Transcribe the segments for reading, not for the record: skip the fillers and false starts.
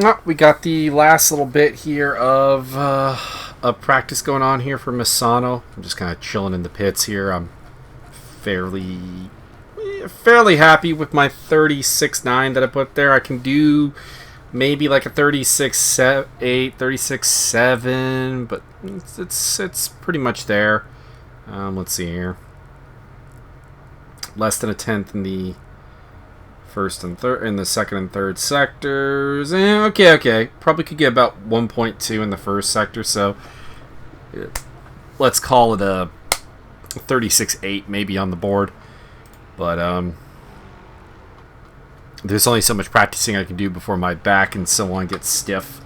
Oh, we got the last little bit here of practice going on here for Misano. I'm just kind of chilling in the pits here. I'm fairly happy with my 36.9 that I put there. I can do maybe like a 36.8, 36.7, but it's pretty much there. Let's see here. Less than a tenth in the first and third, in the second and third sectors. Okay. Probably could get about 1.2 in the first sector, so let's call it a 36.8 maybe on the board. But there's only so much practicing I can do before my back and so on gets stiff.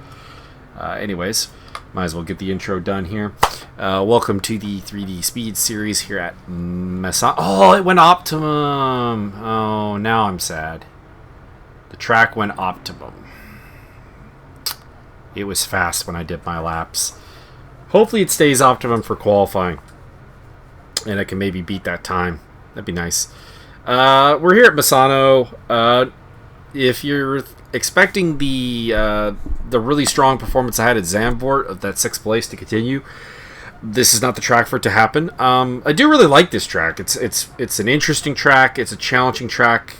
Anyways, might as well get the intro done here. Welcome to the 3D Speed Series here at Misano. Oh, it went Optimum. Oh, now I'm sad. The track went Optimum. It was fast when I did my laps. Hopefully it stays Optimum for qualifying, and I can maybe beat that time. That'd be nice. We're here at Misano. If you're expecting the really strong performance I had at Zandvoort of that 6th place to continue, this is not the track for it to happen. I do really like this track. It's an interesting track. It's a challenging track,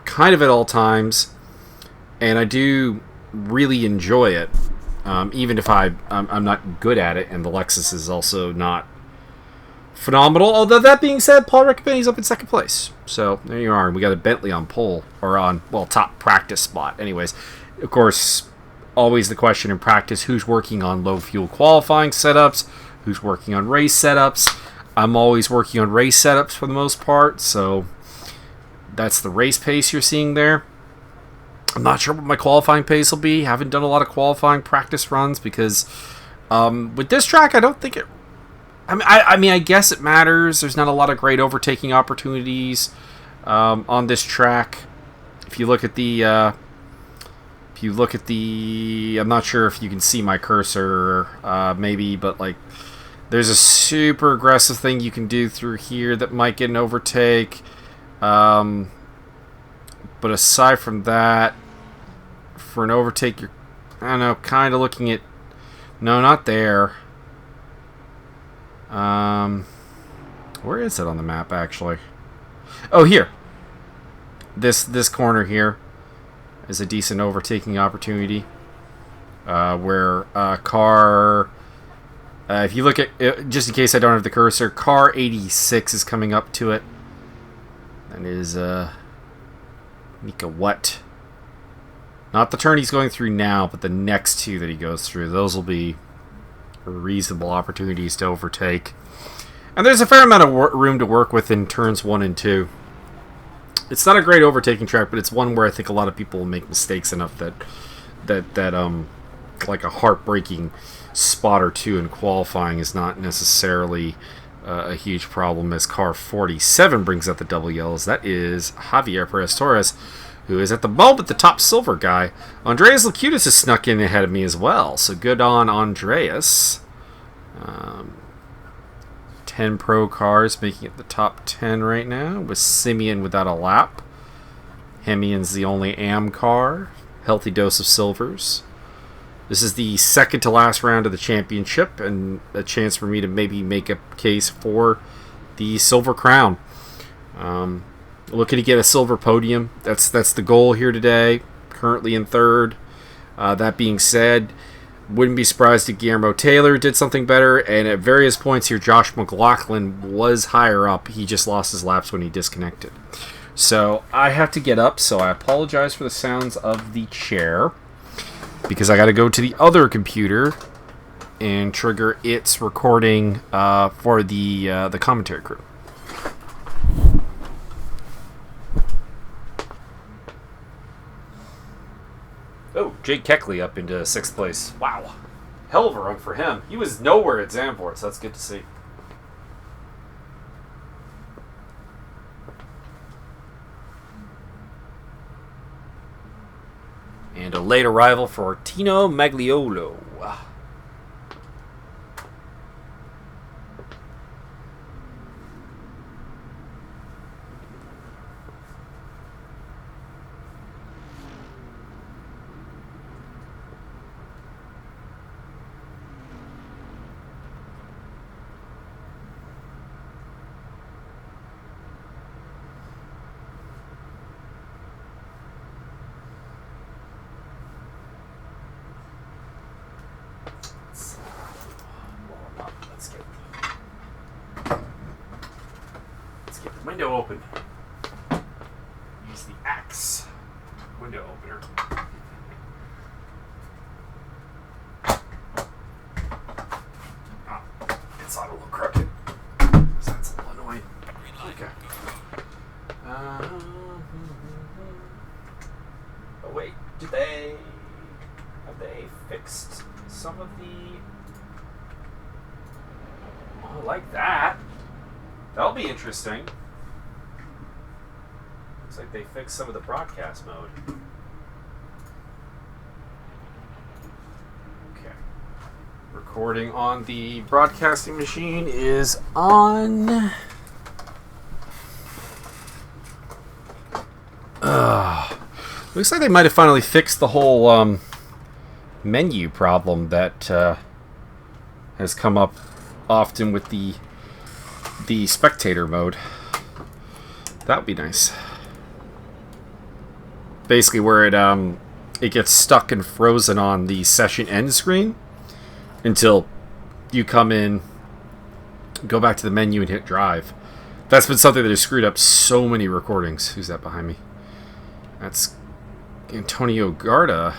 kind of at all times, and I do really enjoy it. Even if I'm not good at it, and the Lexus is also not phenomenal. Although that being said, Paul Riccobongo's up in 2nd place. So there you are. We got a Bentley on pole, or on, well, top practice spot. Anyways, of course, always the question in practice: who's working on low fuel qualifying setups? Who's working on race setups? I'm always working on race setups for the most part. So that's the race pace you're seeing there. I'm not sure what my qualifying pace will be. Haven't done a lot of qualifying practice runs because with this track, I don't think it. I mean, I guess it matters. There's not a lot of great overtaking opportunities on this track. If you look at the, I'm not sure if you can see my cursor, maybe, but like, there's a super aggressive thing you can do through here that might get an overtake. But aside from that, for an overtake, you're, I don't know, kind of looking at, no, not there. Where is it on the map, actually? Oh, here. This corner here is a decent overtaking opportunity. Where car... if you look at... just in case I don't have the cursor, car 86 is coming up to it. That is, Mika what? Not the turn he's going through now, but the next two that he goes through. Those will be reasonable opportunities to overtake. And there's a fair amount of room to work with in turns 1 and 2. It's not a great overtaking track, but it's one where I think a lot of people will make mistakes enough that like a heartbreaking spot or two in qualifying is not necessarily a huge problem, as car 47 brings out the double yellows. That is Javier Perez Torres, who is at the moment the top silver guy. Andreas Lacutis has snuck in ahead of me as well, so good on Andreas. 10 pro cars making it the top 10 right now, with Simeon without a lap. Hemian's the only AM car. Healthy dose of silvers. This is the second to last round of the championship, and a chance for me to maybe make a case for the silver crown. Looking to get a silver podium. That's the goal here today. Currently in 3rd. That being said, wouldn't be surprised if Guillermo Taylor did something better. And at various points here, Josh McLaughlin was higher up. He just lost his laps when he disconnected. So I have to get up. So I apologize for the sounds of the chair, because I got to go to the other computer and trigger its recording for the commentary crew. Oh, Jake Keckley up into 6th place. Wow. Hell of a run for him. He was nowhere at Zandvoort, so that's good to see. And a late arrival for Tino Magliolo. window open. Use the axe window opener. Oh, it's on a little crooked. So that's a little annoying. Okay. Oh wait, have they fixed some of the? Oh, I like that. That'll be interesting. Looks like they fixed some of the broadcast mode. Okay. Recording on the broadcasting machine is on. Looks like they might have finally fixed the whole menu problem that has come up often with the spectator mode. That would be nice. Basically, where it gets stuck and frozen on the session end screen until you come in, go back to the menu, and hit drive. That's been something that has screwed up so many recordings. Who's that behind me? That's Antonio Garda.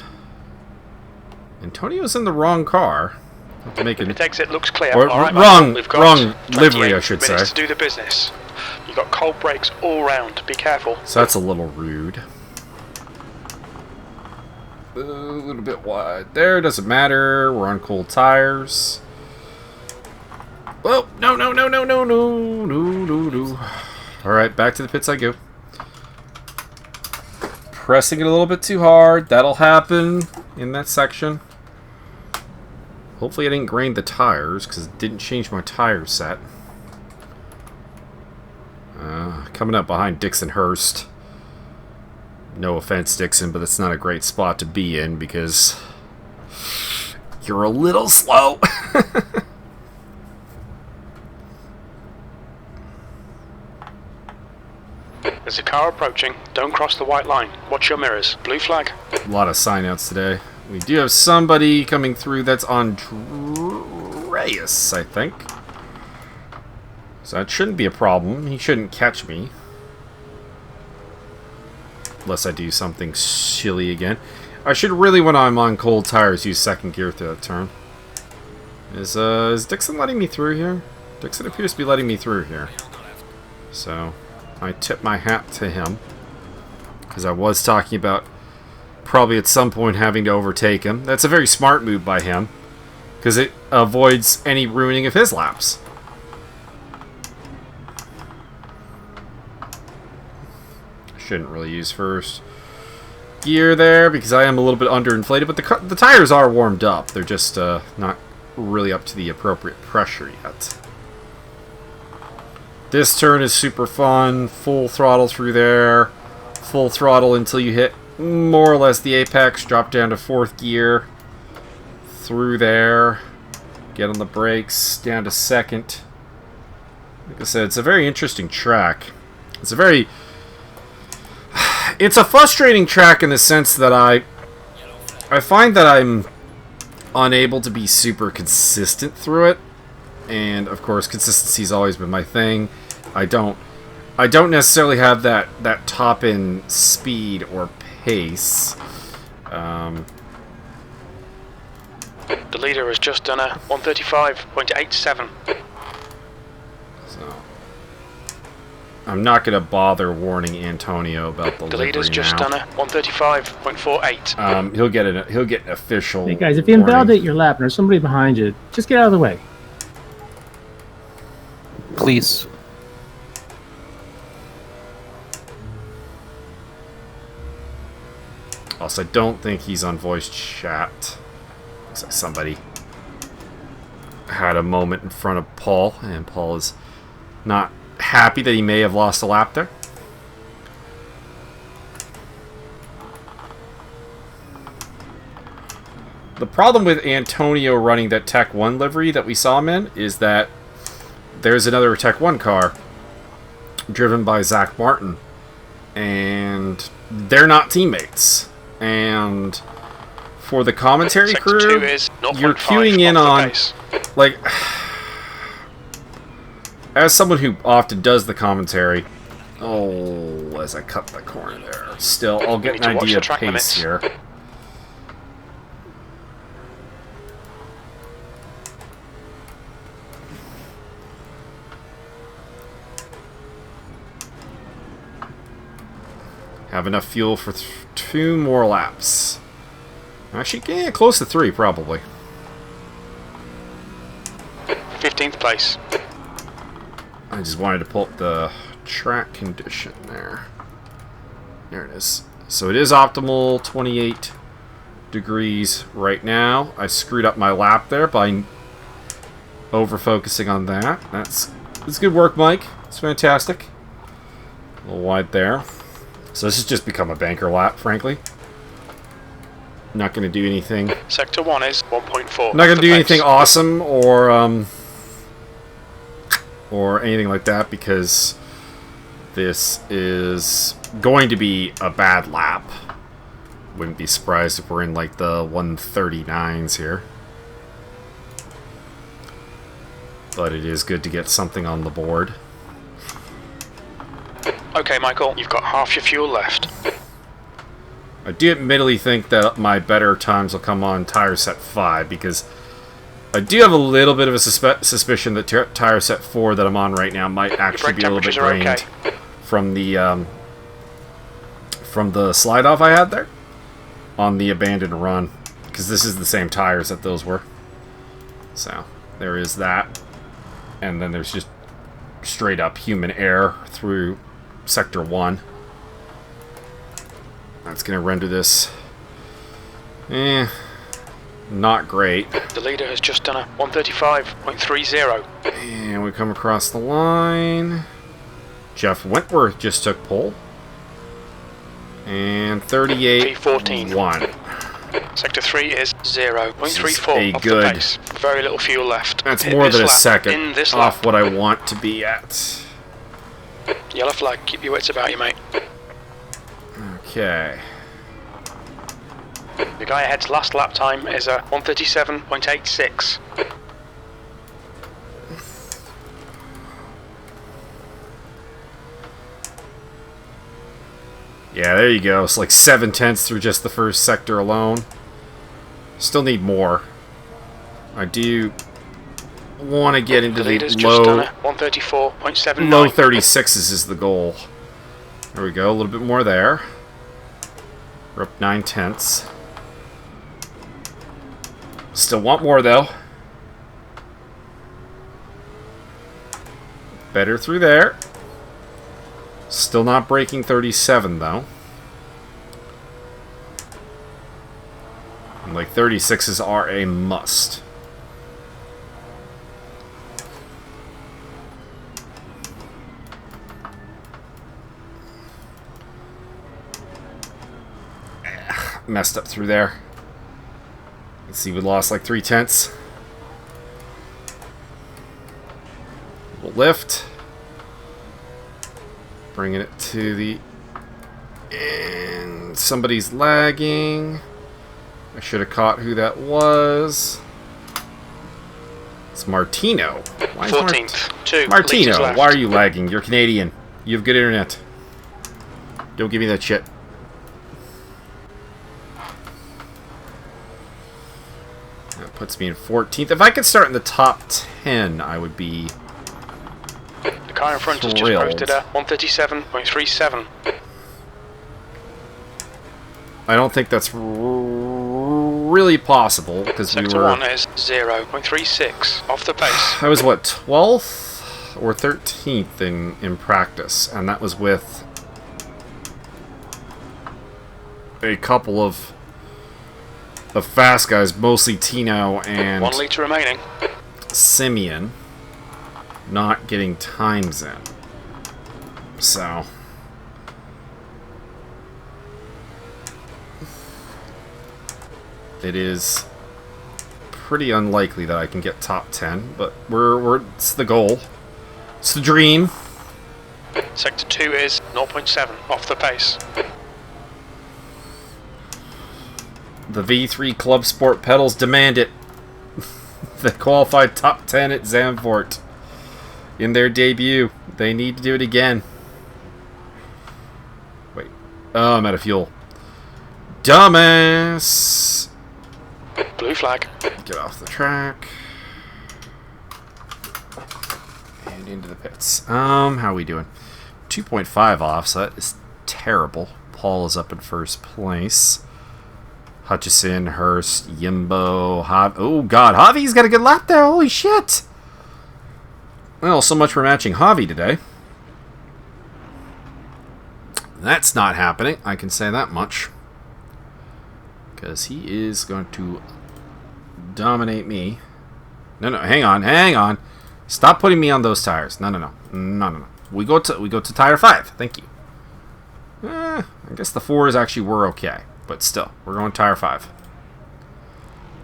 Antonio's in the wrong car. Pit exit looks clear. Or, all right, wrong livery, I should say. To do the business. You've got cold brakes all round. Be careful. So that's a little rude. A little bit wide there. Doesn't matter. We're on cold tires. Oh, no. All right, back to the pits I go. Pressing it a little bit too hard. That'll happen in that section. Hopefully I didn't grind the tires, because it didn't change my tire set. Coming up behind Dixon Hurst. No offense, Dixon, but it's not a great spot to be in, because you're a little slow. There's a car approaching. Don't cross the white line. Watch your mirrors. Blue flag. A lot of sign-outs today. We do have somebody coming through. That's Andreas, I think. So that shouldn't be a problem. He shouldn't catch me. Unless I do something silly again. I should really, when I'm on cold tires, use second gear through that turn. Is Dixon letting me through here? Dixon appears to be letting me through here. So I tip my hat to him. Because I was talking about probably at some point having to overtake him. That's a very smart move by him, because it avoids any ruining of his laps. Shouldn't really use first gear there, because I am a little bit underinflated, but the tires are warmed up. They're just not really up to the appropriate pressure yet. This turn is super fun. Full throttle through there. Full throttle until you hit more or less the apex. Drop down to fourth gear. Through there. Get on the brakes. Down to second. Like I said, it's a very interesting track. It's a frustrating track in the sense that I find that I'm unable to be super consistent through it. And of course, consistency's always been my thing. I don't necessarily have that top end speed or pace. The leader has just done a 135.87. So I'm not going to bother warning Antonio about the leader's just done a 135.48. He'll get an official. Hey guys, if you invalidate your lap and there's somebody behind you, just get out of the way. Please. Also, I don't think he's on voice chat. Looks like somebody had a moment in front of Paul, and Paul is not happy that he may have lost a lap there. The problem with Antonio running that Tech 1 livery that we saw him in is that there's another Tech 1 car driven by Zach Martin, and they're not teammates. And for the commentary crew, you're queuing in on, like, as someone who often does the commentary, Oh, as I cut the corner there. Still, I'll get need an to watch idea the of track pace limits. here. Have enough fuel for 2 more laps. Actually, yeah, close to 3, probably. 15th place. I just wanted to pull up the track condition there. There it is. So it is optimal 28 degrees right now. I screwed up my lap there by over-focusing on that. That's good work, Mike. It's fantastic. A little wide there. So this has just become a banker lap, frankly. Not going to do anything. Sector 1 is 1.4. Not going to do anything awesome or anything like that because this is going to be a bad lap. Wouldn't be surprised if we're in like the 139s here. But it is good to get something on the board. Okay, Michael, you've got half your fuel left. I do admittedly think that my better times will come on tire set 5 because I do have a little bit of a suspicion that tire set 4 that I'm on right now might actually be a little bit drained from the slide off I had there on the abandoned run because this is the same tires that those were. So there is that, and then there's just straight up human error through Sector 1. That's going to render this not great. The leader has just done a 135.30. And we come across the line. Jeff Wentworth just took pole. And 38.1. Sector 3 is 0.34 off good. the pace. Very little fuel left. That's In more this than a lap. second In this off lap. what I want to be at. Yellow flag. Keep your wits about you, mate. Okay. The guy ahead's last lap time is a 137.86. Yeah, there you go. It's like 7/10 through just the first sector alone. Still need more. I do want to get into the leader's just done low a 134.79. 36s is the goal. There we go. A little bit more there. We're up 9/10. Still want more though. Better through there. Still not breaking 37 though. And like 36s are a must. Messed up through there. Let's see, we lost like 3/10. We'll lift. Bringing it to the end. Somebody's lagging. I should have caught who that was. It's Martino. Why is 14th. 2 Martino, litres left. why are you lagging? You're Canadian. You have good internet. Don't give me that shit. That puts me in 14th. If I could start in the top 10, I would be The car in front has just thrilled. posted a 137.37. I don't think that's really possible because we Sector were. 1 is 0.36 off the pace. I was what, 12th or 13th in practice, and that was with a couple of fast guys, mostly Tino and 1 litre remaining. Simeon, not getting times in. So it is pretty unlikely that I can get top 10, but it's the goal. It's the dream. Sector 2 is 0.7 off the pace. The V3 Club Sport pedals demand it. They qualified top 10 at Zandvoort in their debut. They need to do it again. Oh, I'm out of fuel. Dumbass! Blue flag. Get off the track. And into the pits. How are we doing? 2.5 off, so that is terrible. Paul is up in first place. Hutchison, Hurst, Yimbo, oh god, Javi's got a good lap there, holy shit! Well, so much for matching Javi today. That's not happening, I can say that much. Because he is going to dominate me. No, hang on. Stop putting me on those tires. No. We go to tire 5. Thank you. I guess the 4s actually were okay, but still, we're going tire 5.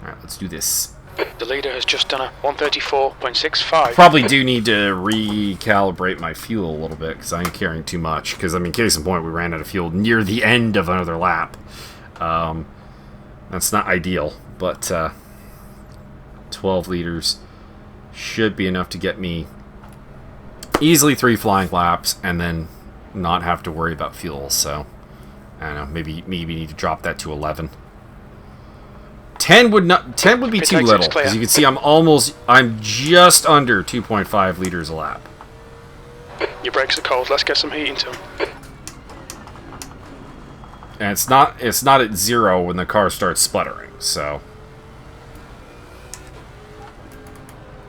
All right, let's do this. The leader has just done a 134.65. Probably do need to recalibrate my fuel a little bit because I'm carrying too much. Because I mean, case in point, we ran out of fuel near the end of another lap. That's not ideal, but 12 liters should be enough to get me easily 3 flying laps and then not have to worry about fuel. So I don't know, maybe need to drop that to 11. 10 would be too little because you can see I'm just under 2.5 liters a lap. Your brakes are cold. Let's get some heat into them. And it's not at 0 when the car starts sputtering, so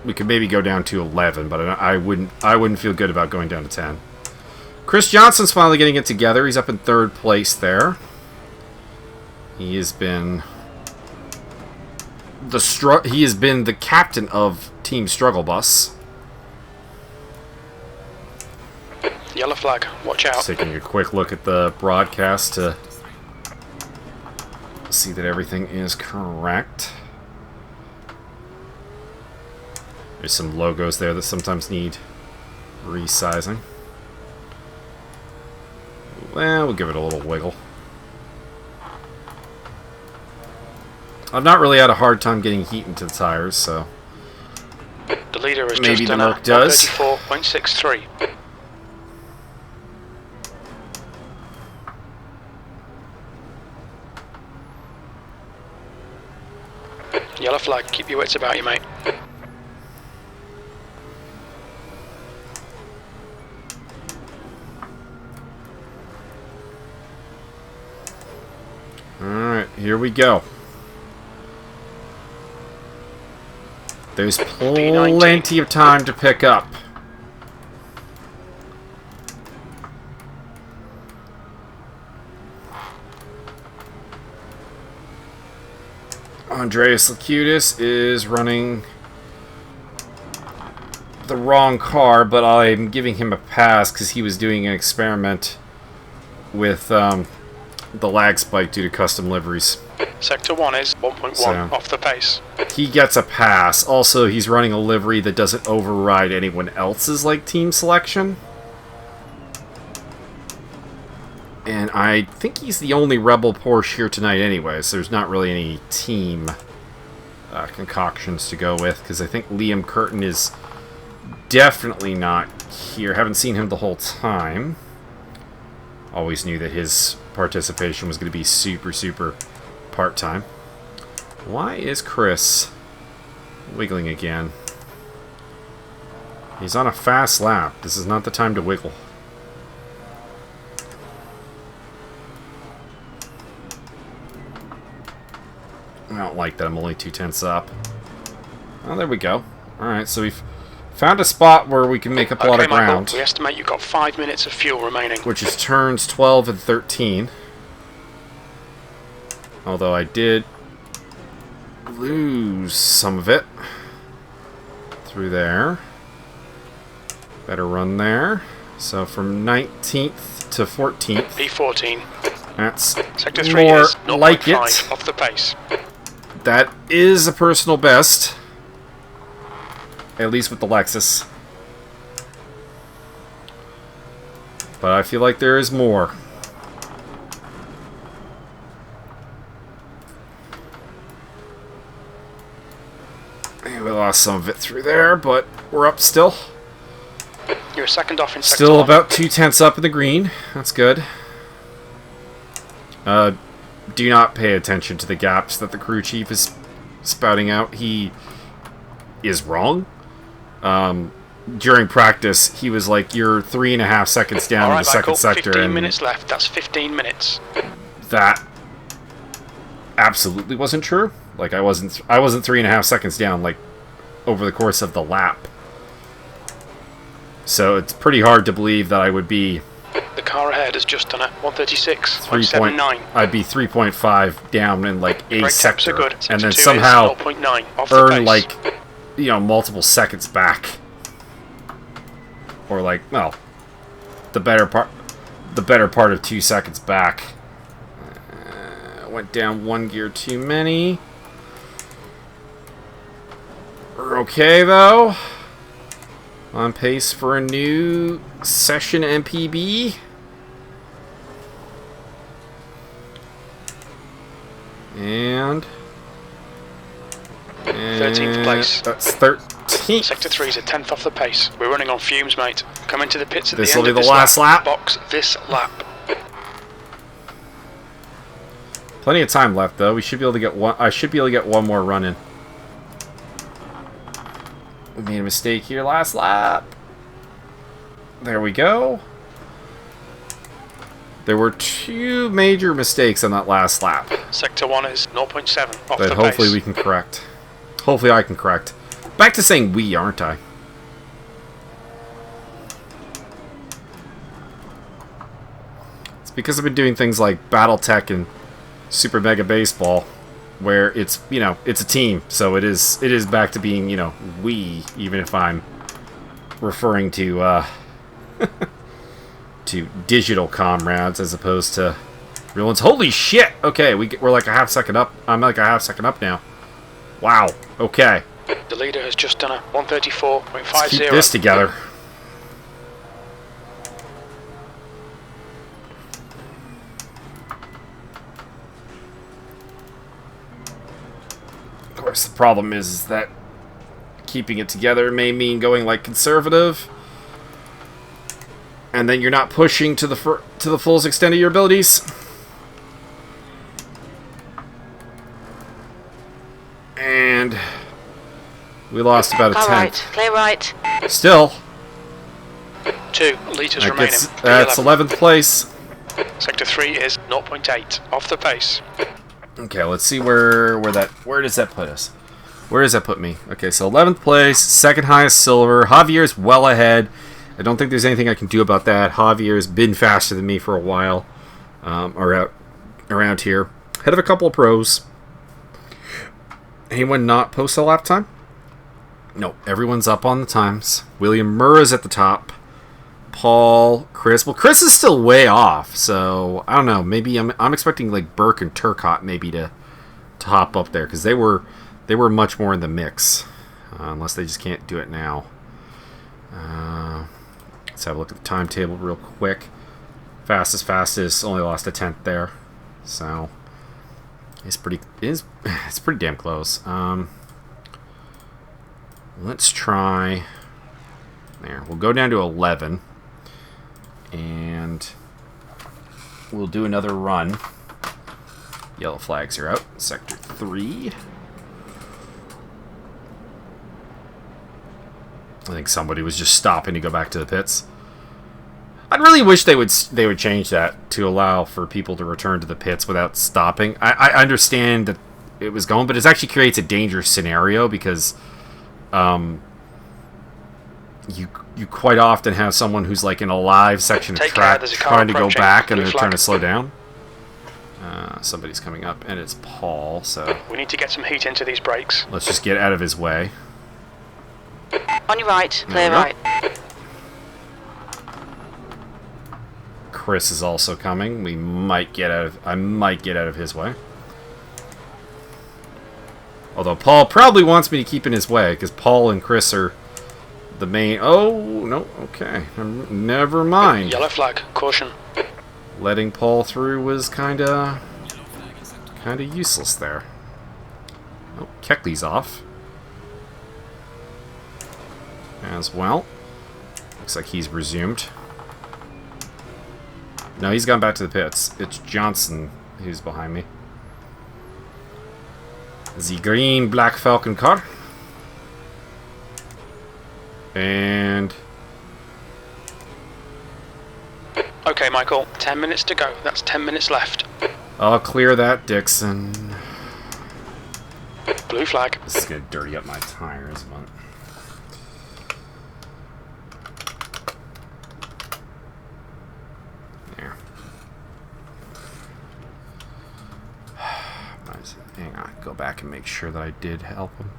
we could maybe go down to 11, but I wouldn't feel good about going down to 10. Chris Johnson's finally getting it together. He's up in 3rd place there. He has been the captain of Team Struggle Bus. Yellow flag. Watch out. Just taking a quick look at the broadcast to see that everything is correct. There's some logos there that sometimes need resizing. Well, we'll give it a little wiggle. I've not really had a hard time getting heat into the tires, so the leader has maybe just the done Merc does. 34.63. Yellow flag. Keep your wits about you, mate. Alright, here we go. There's plenty of time to pick up. Andreas Lacutis is running the wrong car, but I'm giving him a pass because he was doing an experiment with the lag spike due to custom liveries. Sector 1 is 1.1 off the pace. He gets a pass. Also, he's running a livery that doesn't override anyone else's team selection. And I think he's the only Rebel Porsche here tonight anyway, so there's not really any team concoctions to go with, because I think Liam Curtin is definitely not here. Haven't seen him the whole time. Always knew that his participation was going to be super part-time. Why is Chris wiggling again? He's on a fast lap. This is not the time to wiggle. I don't like that I'm only 2/10 up. Oh, there we go. Alright, so we've found a spot where we can make up a lot of ground. Michael, we estimate you've got 5 minutes of fuel remaining. Which is turns 12 and 13. Although I did lose some of it through there. Better run there. So from 19th to 14th. P14. That's Sector 3 more is like it. off the pace. That is a personal best. At least with the Lexus. But I feel like there is more. We lost some of it through there, but we're up still. You're a second off in sector Still 1. about 2/10 up in the green. That's good. Do not pay attention to the gaps that the crew chief is spouting out. He is wrong. During practice, he was like, you're 3.5 seconds down in the second sector. 15 minutes left. That's 15 minutes. That absolutely wasn't true. Like, I wasn't 3.5 seconds down, like, over the course of the lap. So it's pretty hard to believe that I would be... The car ahead has just done a 136.79. I'd be 3.5 down in, like, a sector. Are good. And then somehow 0.9 off earn, the pace. like, you know, multiple seconds back. Or, like, well, the better part of 2 seconds back. Went down 1 gear too many. We're okay, though. On pace for a new session MPB. And 13th place. That's 13th. Sector 3 is a 10th off the pace. We're running on fumes, mate. Come into the pits at This the will end be of the last lap. Box this lap. Plenty of time left, though. We should be able to get one. I should be able to get one more run in. We made a mistake here last lap. There we go. There were 2 major mistakes on that last lap. Sector 1 is 0.7 off But the hopefully pace. we can correct. Hopefully I can correct. Back to saying we, aren't I? It's because I've been doing things like Battletech and Super Mega Baseball, where it's, you know, it's a team, so it is back to being, you know, we, even if I'm referring to to digital comrades as opposed to real ones. Holy shit! Okay, we're like a half second up. I'm like a half second up now. Wow. Okay. The leader has just done a 134.50. Let's keep this together. Of course, the problem is that keeping it together may mean going like conservative, and then you're not pushing to the fullest extent of your abilities. And we lost about a tenth. Right, clear right. Still, 2 litres that remaining. gets, that's 11th place. Sector 3 is 0.8 off the pace. Okay, let's see where does that put us? Where does that put me? Okay, so 11th place, second highest silver. Javier's well ahead. I don't think there's anything I can do about that. Javier's been faster than me for a while, around here. Ahead of a couple of pros. Anyone not post a lap time? No, everyone's up on the times. William Murrah's at the top. Paul, Chris. Well, Chris is still way off, so I don't know. Maybe I'm expecting like Burke and Turcotte maybe to hop up there, because they were much more in the mix, unless they just can't do it now. Let's have a look at the timetable real quick. Fastest only lost a tenth there, so it's pretty damn close. Let's try there. We'll go down to 11, and we'll do another run. Yellow flags are out. Sector 3. I think somebody was just stopping to go back to the pits. I'd really wish they would change that to allow for people to return to the pits without stopping. I understand that it was going, but it actually creates a dangerous scenario because you quite often have someone who's like in a live section of track trying to go back and they're trying to slow down. Somebody's coming up, and it's Paul, so we need to get some heat into these brakes. Let's just get out of his way. On your right, clear right. Chris is also coming. I might get out of his way. Although Paul probably wants me to keep in his way, because Paul and Chris are the main... Oh, no, okay. Never mind. Yellow flag, caution. Letting Paul through was kind of useless there. Oh, Keckley's off. As well. Looks like he's resumed. No, he's gone back to the pits. It's Johnson who's behind me. The green Black Falcon car. And... Okay, Michael, 10 minutes to go. That's 10 minutes left. I'll clear that, Dixon. Blue flag. This is going to dirty up my tires, but... There. Hang on, go back and make sure that I did help him.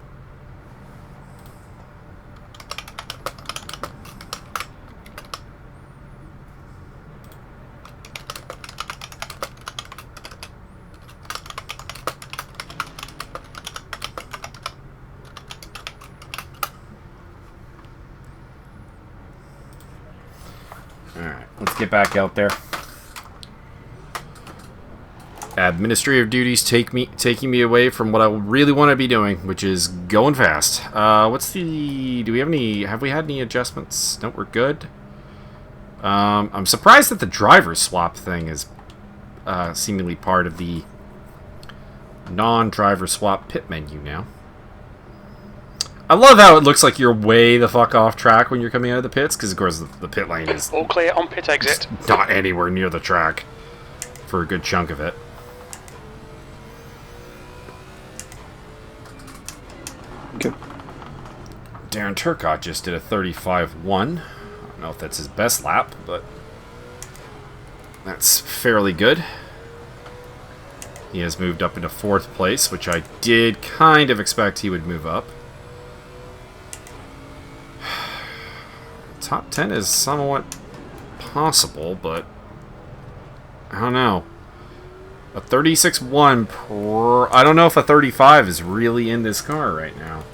Alright, let's get back out there. Administrative duties taking me away from what I really want to be doing, which is going fast. What's the... Do we have we had any adjustments? No, we're good. I'm surprised that the driver swap thing is seemingly part of the non-driver swap pit menu now. I love how it looks like you're way the fuck off track when you're coming out of the pits, because of course the pit lane is All clear on pit exit. not anywhere near the track for a good chunk of it. Okay. Darren Turcott just did a 35-1. I don't know if that's his best lap, but that's fairly good. He has moved up into 4th place, which I did kind of expect he would move up. Top 10 is somewhat possible, but I don't know. A 36-1 I don't know if a 35 is really in this car right now.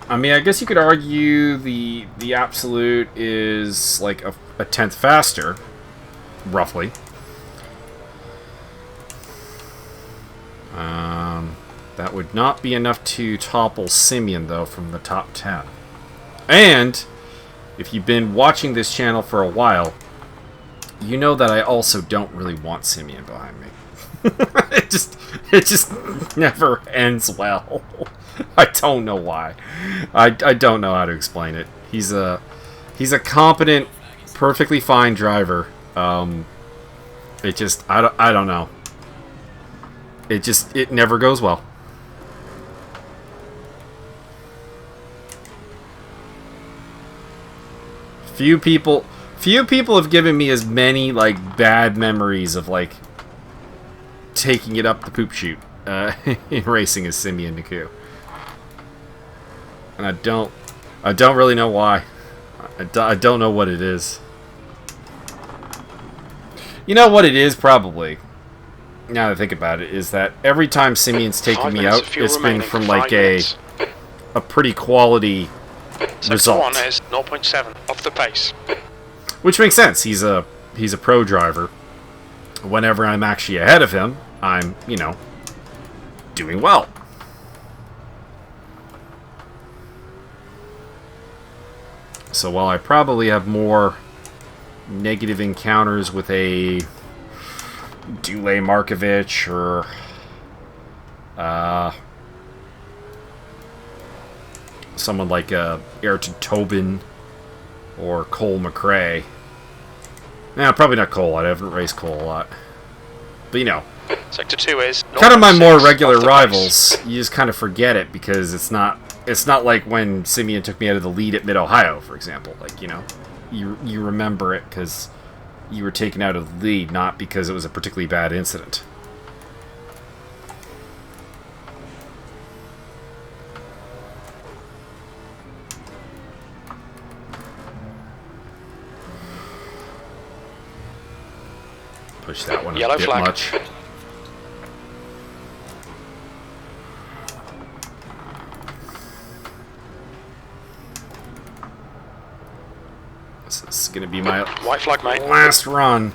I mean, I guess you could argue the absolute is like a 10th faster, roughly. That would not be enough to topple Simeon, though, from the top 10. And if you've been watching this channel for a while, you know that I also don't really want Simeon behind me. it just never ends well. I don't know why. I don't know how to explain it. He's a competent, perfectly fine driver. It just I don't know. It never goes well. Few people have given me as many like bad memories of like taking it up the poop chute in racing as Simeon Naku. And I don't really know why. I don't know what it is. You know what it is, probably, now that I think about it, is that every time Simeon's taken me out, it's been from like a pretty quality result. 1 is 0.7 off the pace. Which makes sense. He's a pro driver. Whenever I'm actually ahead of him, I'm, you know, doing well. So while I probably have more negative encounters with a Dule Markovic or someone like Ayrton Tobin or Cole McRae. Nah, probably not Cole. I haven't raced Cole a lot. But you know, Sector 2 is kind of my more regular rivals. You just kind of forget it because it's not like when Simeon took me out of the lead at Mid-Ohio, for example. Like, you know, you remember it because you were taken out of the lead, not because it was a particularly bad incident. Push that one Yellow a bit flag. much. This is going to be my White flag, mate. last run.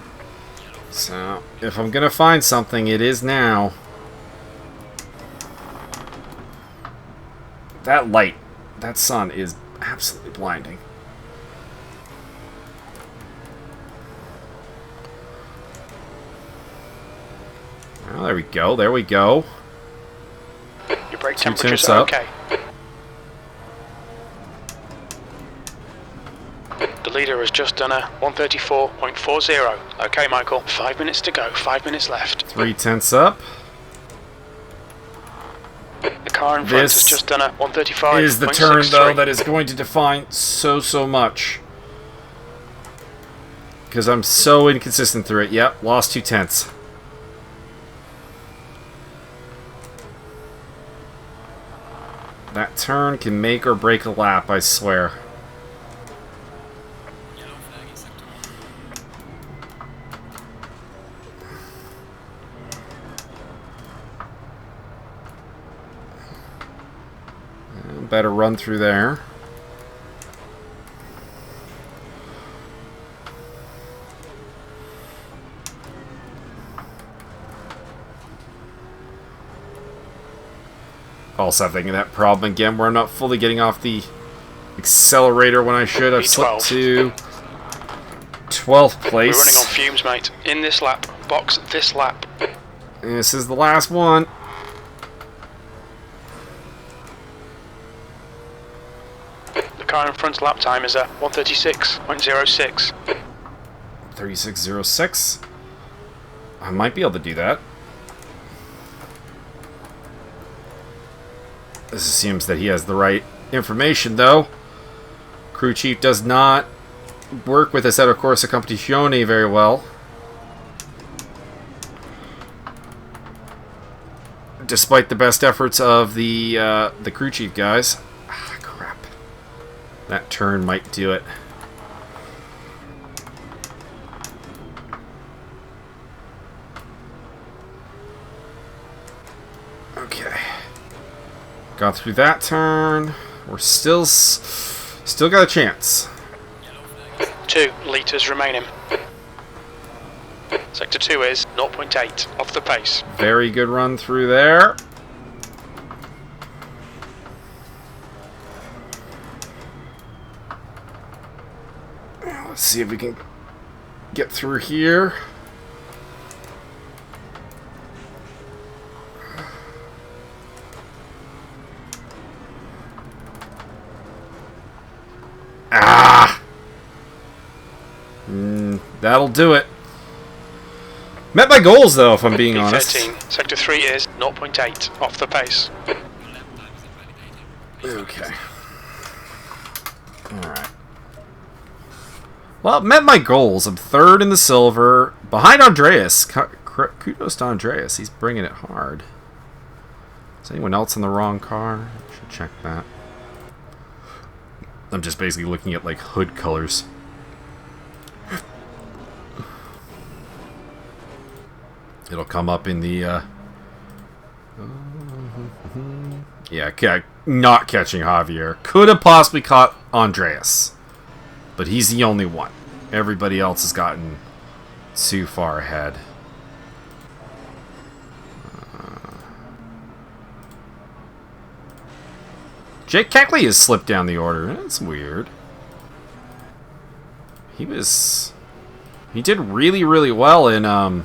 So, if I'm going to find something, it is now. That light, that sun is absolutely blinding. Oh, there we go. There we go. Your brake 2 temperatures tenths are up. okay. The leader has just done a 134.40. Okay, Michael. 5 minutes to go. 5 minutes left. 3 tenths up. The car in front has just done a 135.63. Is the turn, though, that is going to define so much. Because I'm so inconsistent through it. Yep, lost 2 tenths. That turn can make or break a lap, I swear. Better run through there. Also thinking that problem again where I'm not fully getting off the accelerator when I should. I've slipped to 12th place. We're running on fumes, mate. In this lap. Box this lap. And this is the last one. The car in front's lap time is at 136.06. 36.06. I might be able to do that. This assumes that he has the right information, though. Crew chief does not work with Assetto Corsa Competizione very well. Despite the best efforts of the crew chief guys. Ah, crap. That turn might do it. Okay. Got through that turn. We're still got a chance. 2 litres remaining. Sector 2 is 0.8 off the pace. Very good run through there. Let's see if we can get through here. Ah! That'll do it. Met my goals, though, if I'm being honest. 13. Sector 3 is 0.8 off the pace. Okay. Alright. Well, met my goals. I'm third in the silver. Behind Andreas. Kudos to Andreas. He's bringing it hard. Is anyone else in the wrong car? I should check that. I'm just basically looking at, like, hood colors. It'll come up in the, yeah, not catching Javier. Could have possibly caught Andreas. But he's the only one. Everybody else has gotten too far ahead. Jake Keckley has slipped down the order. That's weird. He did really well in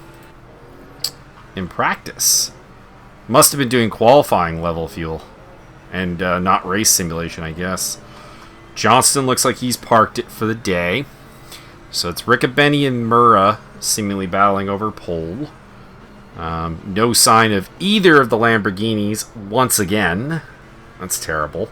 practice. Must have been doing qualifying level fuel. And not race simulation, I guess. Johnston looks like he's parked it for the day. So it's Riccobongo and Mura seemingly battling over pole. No sign of either of the Lamborghinis once again. That's terrible.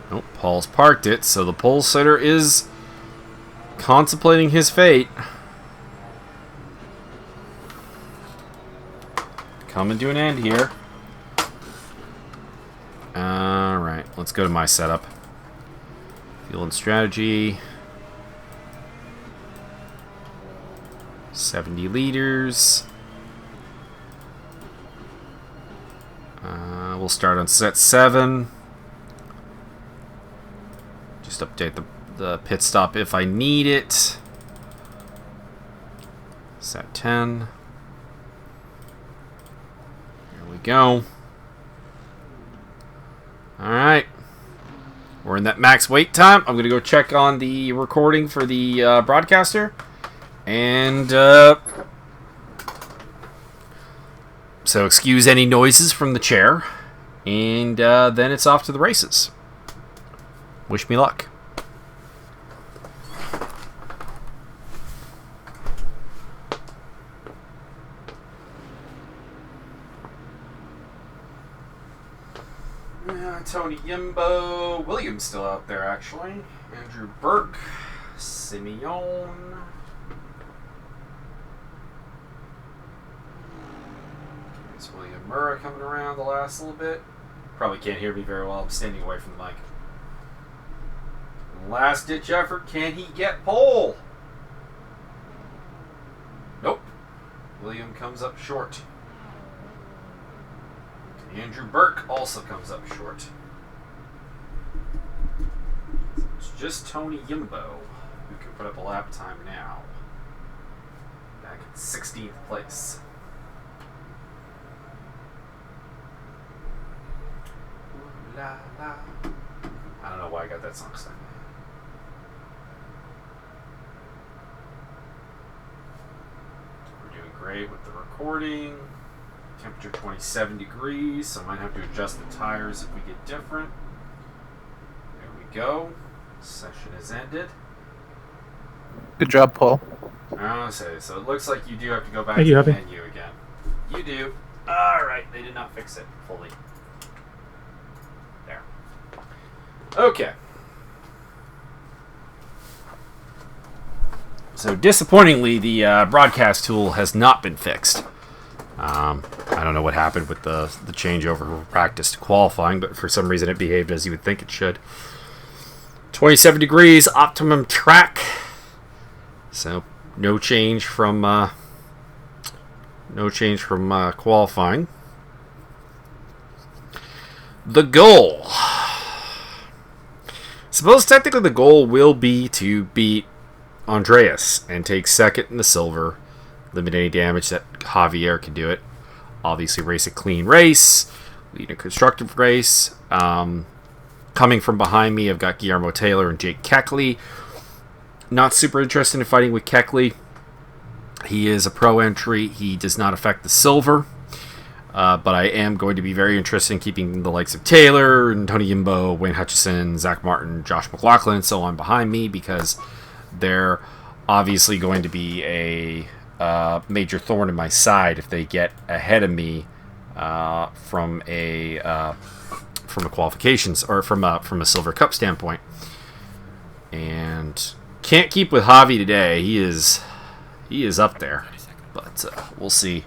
Oh, Paul's parked it, so the pole sitter is contemplating his fate. Coming to an end here. Alright, let's go to my setup. Fuel and strategy. 70 liters. We'll start on set 7. Just update the the pit stop if I need it. Set 10. Here we go. Alright. We're in that max wait time. I'm going to go check on the recording for the broadcaster. And, so excuse any noises from the chair. And then it's off to the races. Wish me luck. Tony Yimbo. William's still out there, actually. Andrew Burke. Simeon. There's William Murray coming around the last little bit. Probably can't hear me very well. I'm standing away from the mic. Last ditch effort. Can he get pole? Nope. William comes up short. Andrew Burke also comes up short. So it's just Tony Yimbo who can put up a lap time now. Back in 16th place. Ooh la la. I don't know why I got that song stuck. We're doing great with the recording. Temperature 27 degrees, so I might have to adjust the tires if we get different. There we go. Session is ended. Good job, Paul. So it looks like you do have to go back Thank to you, the Happy. menu again. You do. Alright, they did not fix it fully. There. Okay. So disappointingly, the broadcast tool has not been fixed. I don't know what happened with the changeover from practice to qualifying, but for some reason it behaved as you would think it should. 27 degrees, optimum track. So no change from qualifying. The goal. Suppose technically the goal will be to beat Andreas and take second in the silver. Limit any damage that Javier can do it. Obviously race a clean race. Lead a constructive race. Coming from behind me, I've got Guillermo Taylor and Jake Keckley. Not super interested in fighting with Keckley. He is a pro entry. He does not affect the silver. But I am going to be very interested in keeping the likes of Taylor and Tony Yimbo, Wayne Hutchison, Zach Martin, Josh McLaughlin, and so on behind me, because they're obviously going to be a major thorn in my side if they get ahead of me from a qualifications or from a Silver Cup standpoint. And can't keep with Javi today. He is up there, but we'll see.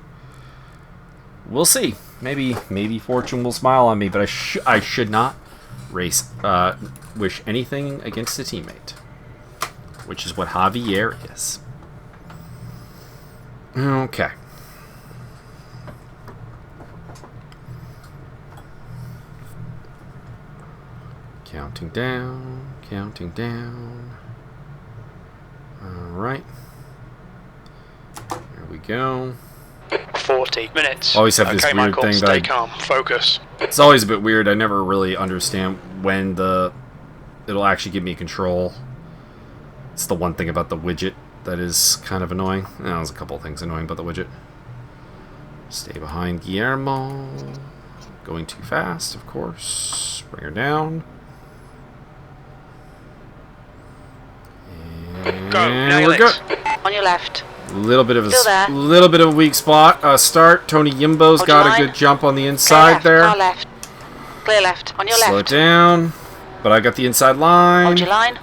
We'll see. Maybe fortune will smile on me, but I should not wish anything against a teammate, which is what Javier is. Okay. Counting down, counting down. Alright. Here we go. 40 minutes. Always have this okay, weird Michael, thing stay that calm. Focus. it's always a bit weird. I never really understand when it'll actually give me control. It's the one thing about the widget that is kind of annoying. There's a couple of things annoying about the widget. Stay behind Guillermo. Going too fast, of course. Bring her down. And Go, nail we're it. good. On your left. Little bit of Still there. a weak spot. Start. Tony Yimbo's Hold got your a line. good jump on the Clear inside left. there. Car left. Clear left. On your Slow it left. down. But I got the inside line. Hold your line.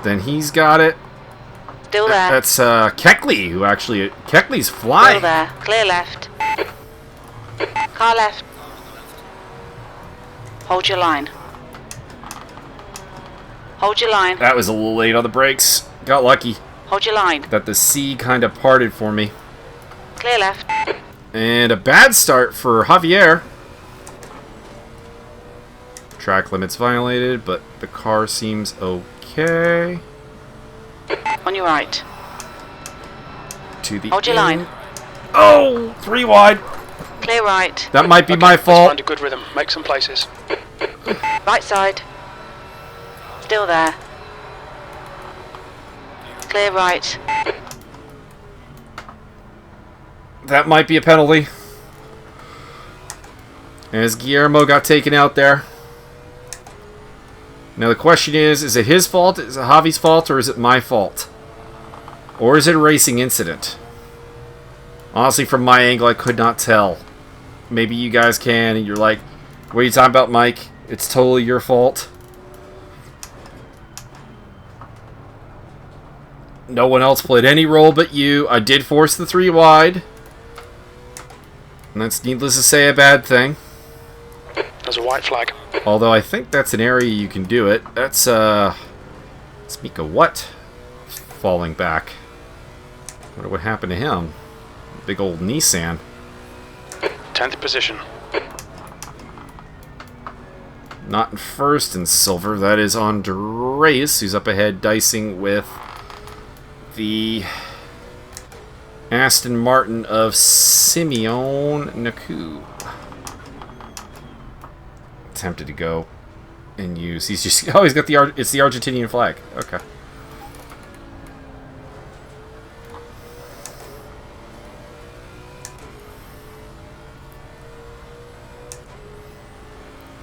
Then he's got it. Still there. That's Keckley, who actually... Keckley's Still flying. there. Clear left. Car left. Hold your line. Hold your line. That was a little late on the brakes. Got lucky Hold your line. that the sea kind of parted for me. Clear left. And a bad start for Javier. Track limits violated, but the car seems okay. Okay. On your right. To the Hold your end. line. Oh! 3 wide! Clear right. That might be my Let's fault. find a good rhythm. Make some places. Right side. Still there. Clear right. That might be a penalty. As Guillermo got taken out there. Now the question is it his fault, is it Javi's fault, or is it my fault? Or is it a racing incident? Honestly, from my angle, I could not tell. Maybe you guys can, and you're like, what are you talking about, Mike? It's totally your fault. No one else played any role but you. I did force the 3 wide. And that's, needless to say, a bad thing. There's a white flag. Although I think that's an area you can do it. That's, Mika what? Falling back. I wonder what happened to him. Big old Nissan. 10th position. Not in first in silver. That is Andreas, who's up ahead dicing with the Aston Martin of Simeon Naku. Tempted to go and use. He's just. Oh, he's got the. It's the Argentinian flag. Okay.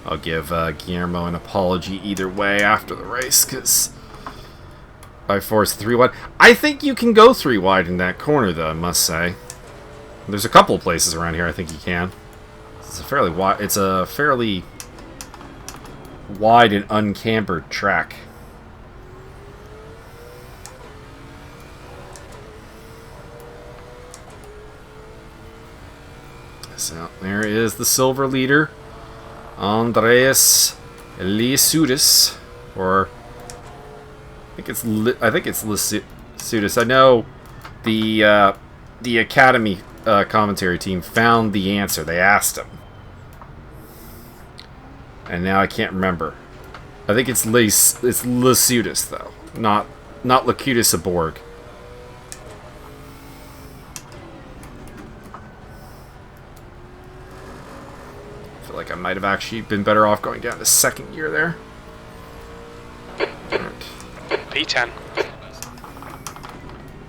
I'll give Guillermo an apology either way after the race, because I forced 3 wide. I think you can go 3 wide in that corner, though, I must say. There's a couple of places around here I think you can. It's a fairly wide. It's a fairly wide and uncambered track. So there is the silver leader. Andreas Lisudis, or I think it's Lisudis. I know the Academy commentary team found the answer. They asked him, and now I can't remember. I think it's Lisudis though, not Lacutus Aborg. Like I might have actually been better off going down to 2nd gear there. Right. P10.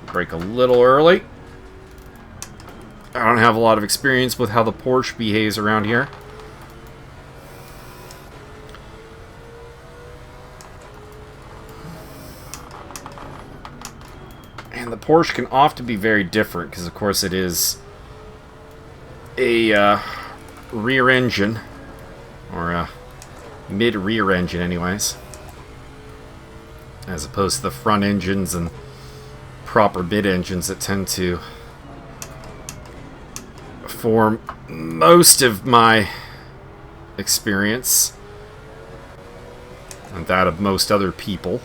Brake a little early. I don't have a lot of experience with how the Porsche behaves around here. And the Porsche can often be very different because, of course, it is a rear engine, or a mid-rear engine anyways, as opposed to the front engines and proper mid-engines that tend to form most of my experience and that of most other people.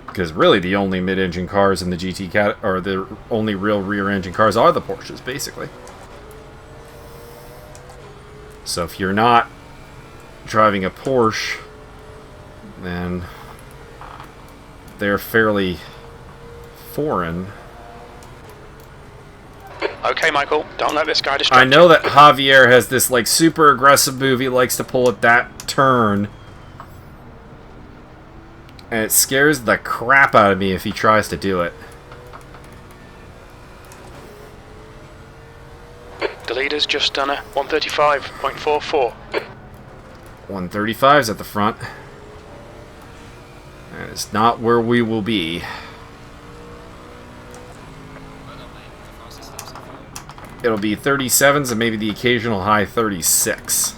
Because really the only mid-engine cars in the GT cat, or the only real rear-engine cars, are the Porsches, basically. So if you're not driving a Porsche, then they're fairly foreign. Okay, Michael, don't let this guy distract I know that Javier has this like super aggressive move he likes to pull at that turn. And it scares the crap out of me if he tries to do it. The leader's just done a 135.44. 135's at the front. That is not where we will be. It'll be 37s and maybe the occasional high 36.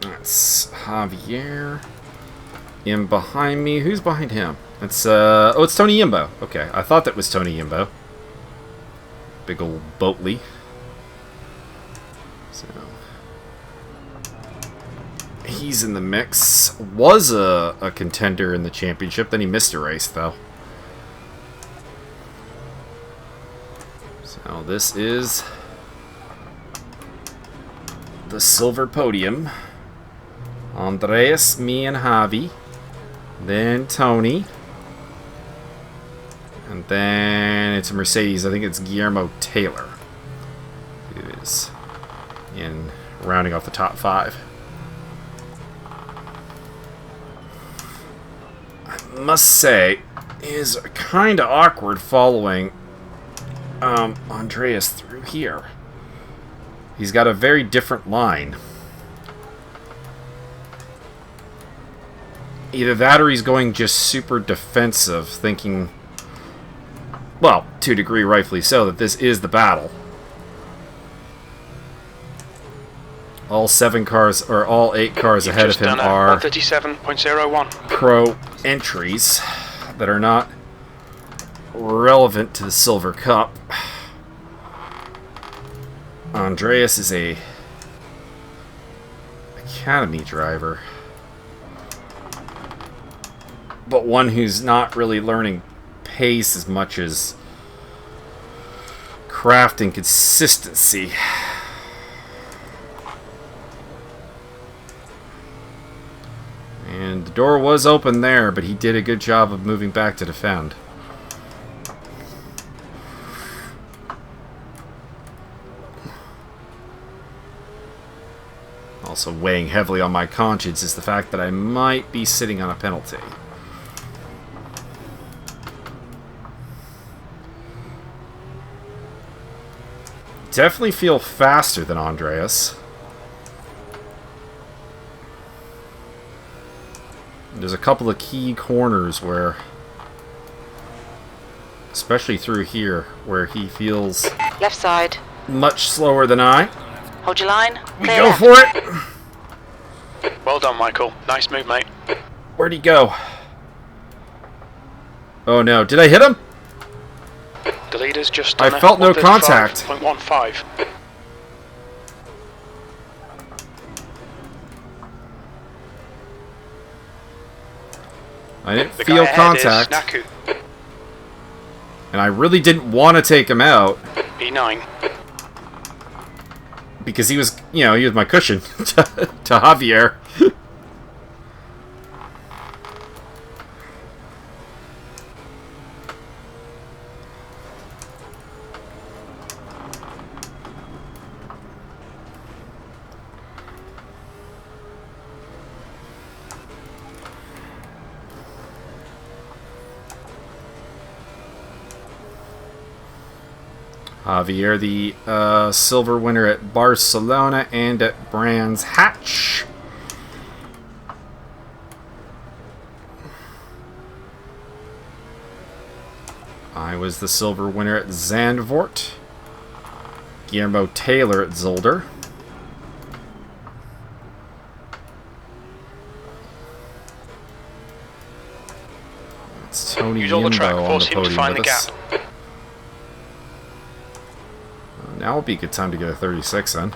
That's Javier. In behind me. Who's behind him? It's oh, it's Tony Yimbo. Okay, I thought that was Tony Yimbo. Big old Boatley. So, He's in the mix. Was a contender in the championship, then he missed a race, though. So this is the silver podium. Andreas, me, and Javi. Then Tony. And then it's a Mercedes. I think it's Guillermo Taylor, who is in rounding off the top 5. I must say, it is kind of awkward following Andreas through here. He's got a very different line. Either that or he's going just super defensive, thinking, well, to a degree rightfully so, that this is the battle. All 7 cars, or all 8 cars ahead of him are 137.01 pro entries that are not relevant to the Silver Cup. Andreas is a academy driver, but one who's not really learning pace as much as craft and consistency. And the door was open there, but he did a good job of moving back to defend. Also weighing heavily on my conscience is the fact that I might be sitting on a penalty. Definitely feel faster than Andreas. There's a couple of key corners where, especially through here, where he feels Left side. much slower than I. Hold your line. We Clear go left. for it! Well done, Michael. Nice move, mate. Where'd he go? Oh no, did I hit him? The leader's just I done felt no contact. 135.15. I didn't The feel guy ahead is contact, Naku, and I really didn't want to take him out P9. because he was, you know, he was my cushion to Javier. Javier, the silver winner at Barcelona and at Brands Hatch. I was the silver winner at Zandvoort. Guillermo Taylor at Zolder. It's Tony Use all the track, Yimbo on force the him to podium find the with us. gap. Now would be a good time to get a 36 then.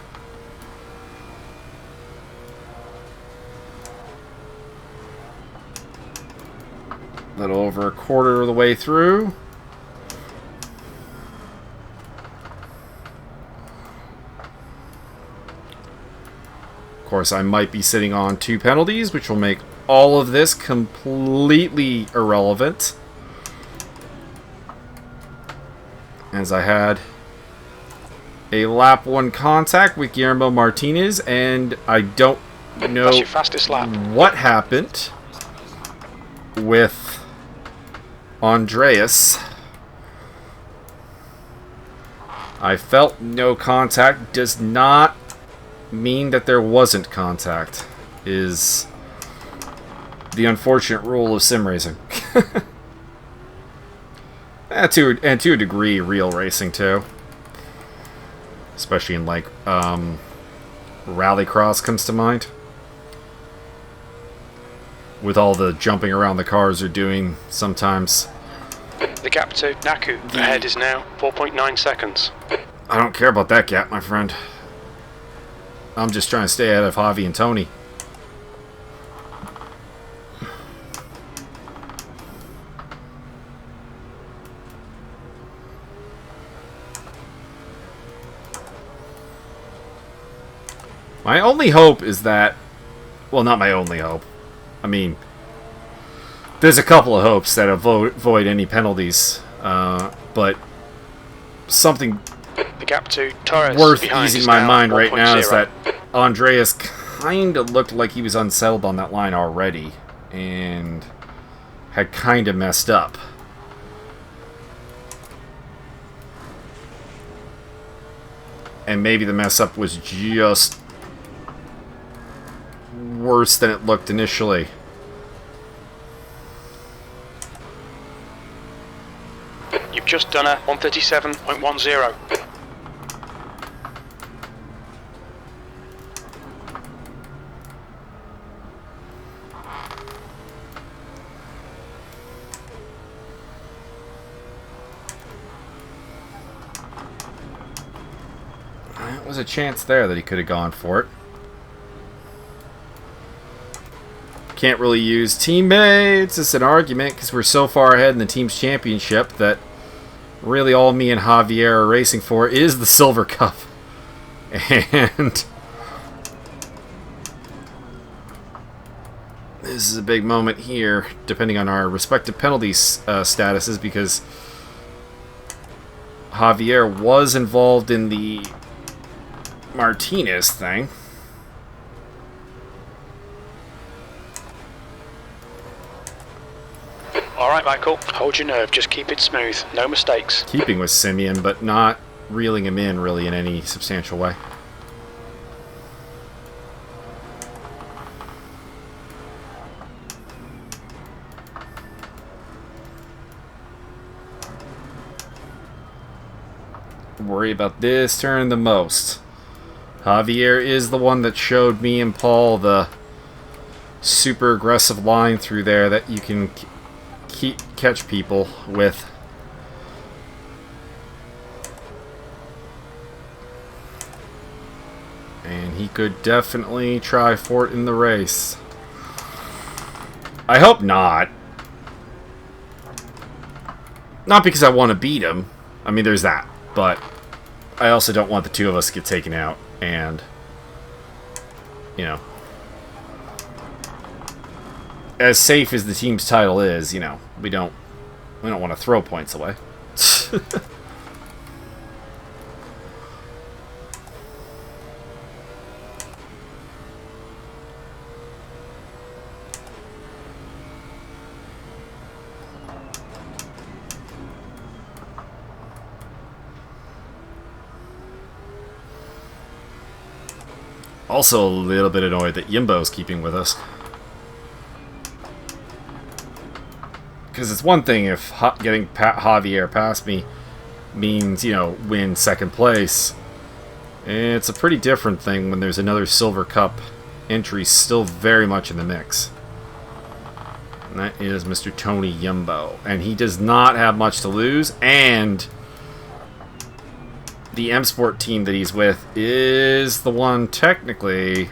A little over a quarter of the way through. Of course, I might be sitting on 2 penalties, which will make all of this completely irrelevant, as I had a lap 1 contact with Guillermo Martinez, and I don't know That's your fastest lap. what happened with Andreas. I felt no contact. Does not mean that there wasn't contact, is the unfortunate rule of sim racing. and to a degree, real racing too. Especially in, like, Rallycross comes to mind. With all the jumping around the cars are doing sometimes. The gap to Naku ahead is now 4.9 seconds. I don't care about that gap, my friend. I'm just trying to stay ahead of Javi and Tony. My only hope is that... Well, not my only hope. I mean, there's a couple of hopes that avoid any penalties. But something The gap to Torres worth behind easing is my now mind right now is 1.0. that Andreas kind of looked like he was unsettled on that line already. And had kind of messed up. And maybe the mess up was just worse than it looked initially. You've just done a 137.10. There was a chance there that he could have gone for it. Can't really use teammates as an argument because we're so far ahead in the team's championship that really all me and Javier are racing for is the Silver Cup. And this is a big moment here, depending on our respective penalty statuses, because Javier was involved in the Martinez thing. Alright, Michael, hold your nerve, just keep it smooth, no mistakes. Keeping with Simeon, but not reeling him in really in any substantial way. Worry about this turn the most. Javier is the one that showed me and Paul the super aggressive line through there that you can catch people with. And he could definitely try for it in the race. I hope not. Not because I want to beat him. I mean, there's that. But I also don't want the two of us to get taken out. And, you know, as safe as the team's title is, you know, we don't want to throw points away. Also a little bit annoyed that Yimbo's keeping with us. Because it's one thing if getting Javier past me means, you know, win second place. It's a pretty different thing when there's another Silver Cup entry still very much in the mix. And that is Mr. Tony Yimbo. And he does not have much to lose, and the M Sport team that he's with is the one technically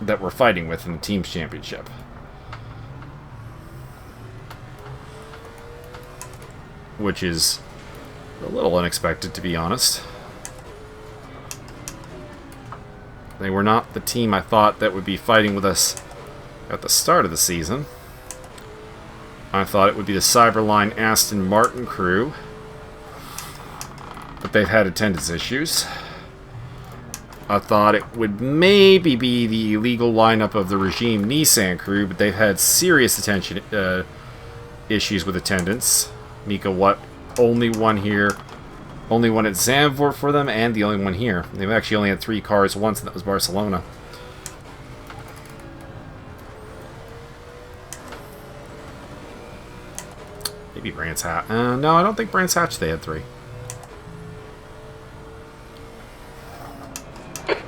that we're fighting with in the team's championship. Which is a little unexpected, to be honest. They were not the team I thought that would be fighting with us at the start of the season. I thought it would be the Cyberline Aston Martin crew. But they've had attendance issues. I thought it would maybe be the illegal lineup of the Regime Nissan crew, but they've had serious issues with attendance. Mika, only one here. Only one at Zandvoort for them, and the only one here. They've actually only had 3 cars once, and that was Barcelona. Maybe Brands Hatch. No, I don't think Brands Hatch they had 3.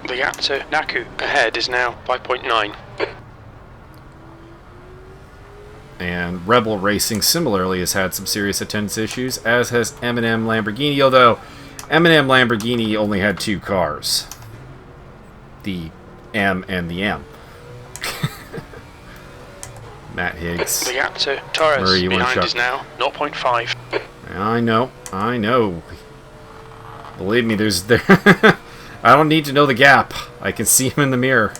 The gap to Naku ahead is now 5.9. And Rebel Racing similarly has had some serious attendance issues, as has M&M Lamborghini, although M&M Lamborghini only had 2 cars. The M and the M. Matt Higgs. The gap to Torres Murray, behind is now 0.5. I know. Believe me, I don't need to know the gap. I can see him in the mirror.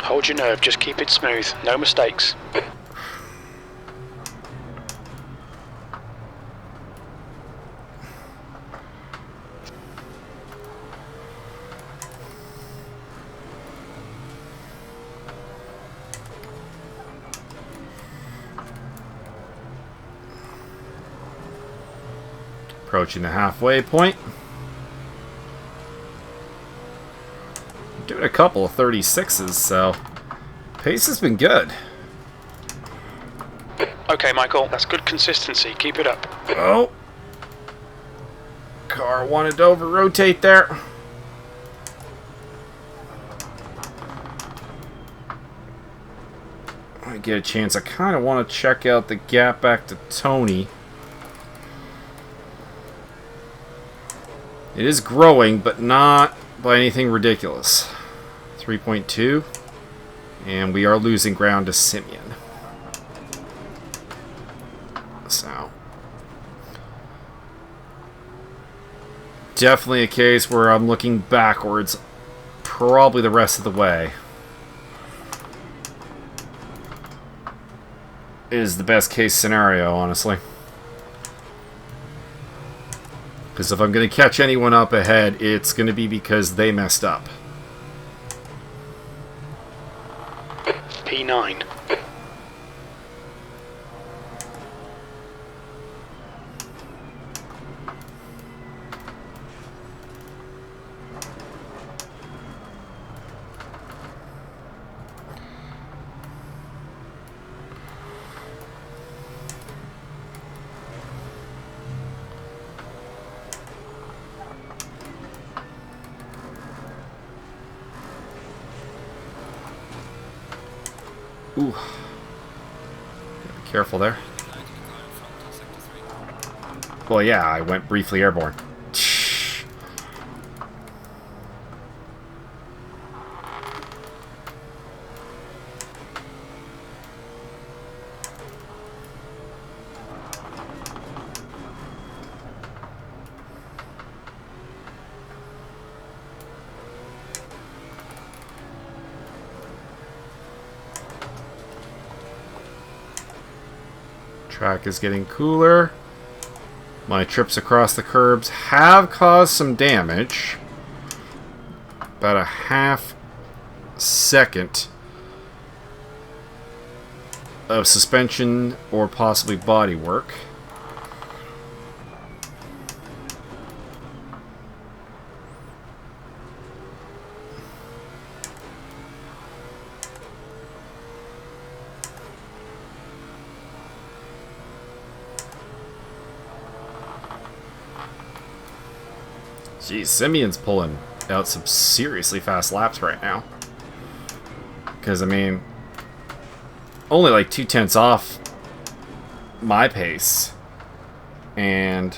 Hold your nerve, just keep it smooth. No mistakes. Approaching the halfway point. Doing a couple of 36s, so pace has been good. Okay, Michael, that's good consistency. Keep it up. Oh! Car wanted to over-rotate there. I get a chance. I kind of want to check out the gap back to Tony. It is growing, but not by anything ridiculous. 3.2. And we are losing ground to Simeon. So. Definitely a case where I'm looking backwards probably the rest of the way. Is the best case scenario, honestly. Because if I'm going to catch anyone up ahead, it's going to be because they messed up. P9. Ooh. Gotta be careful there. Well, yeah, I went briefly airborne. Track is getting cooler. My trips across the curbs have caused some damage. About a half second of suspension or possibly body work. Geez, Simeon's pulling out some seriously fast laps right now. Because, I mean, only like 0.2 off my pace. And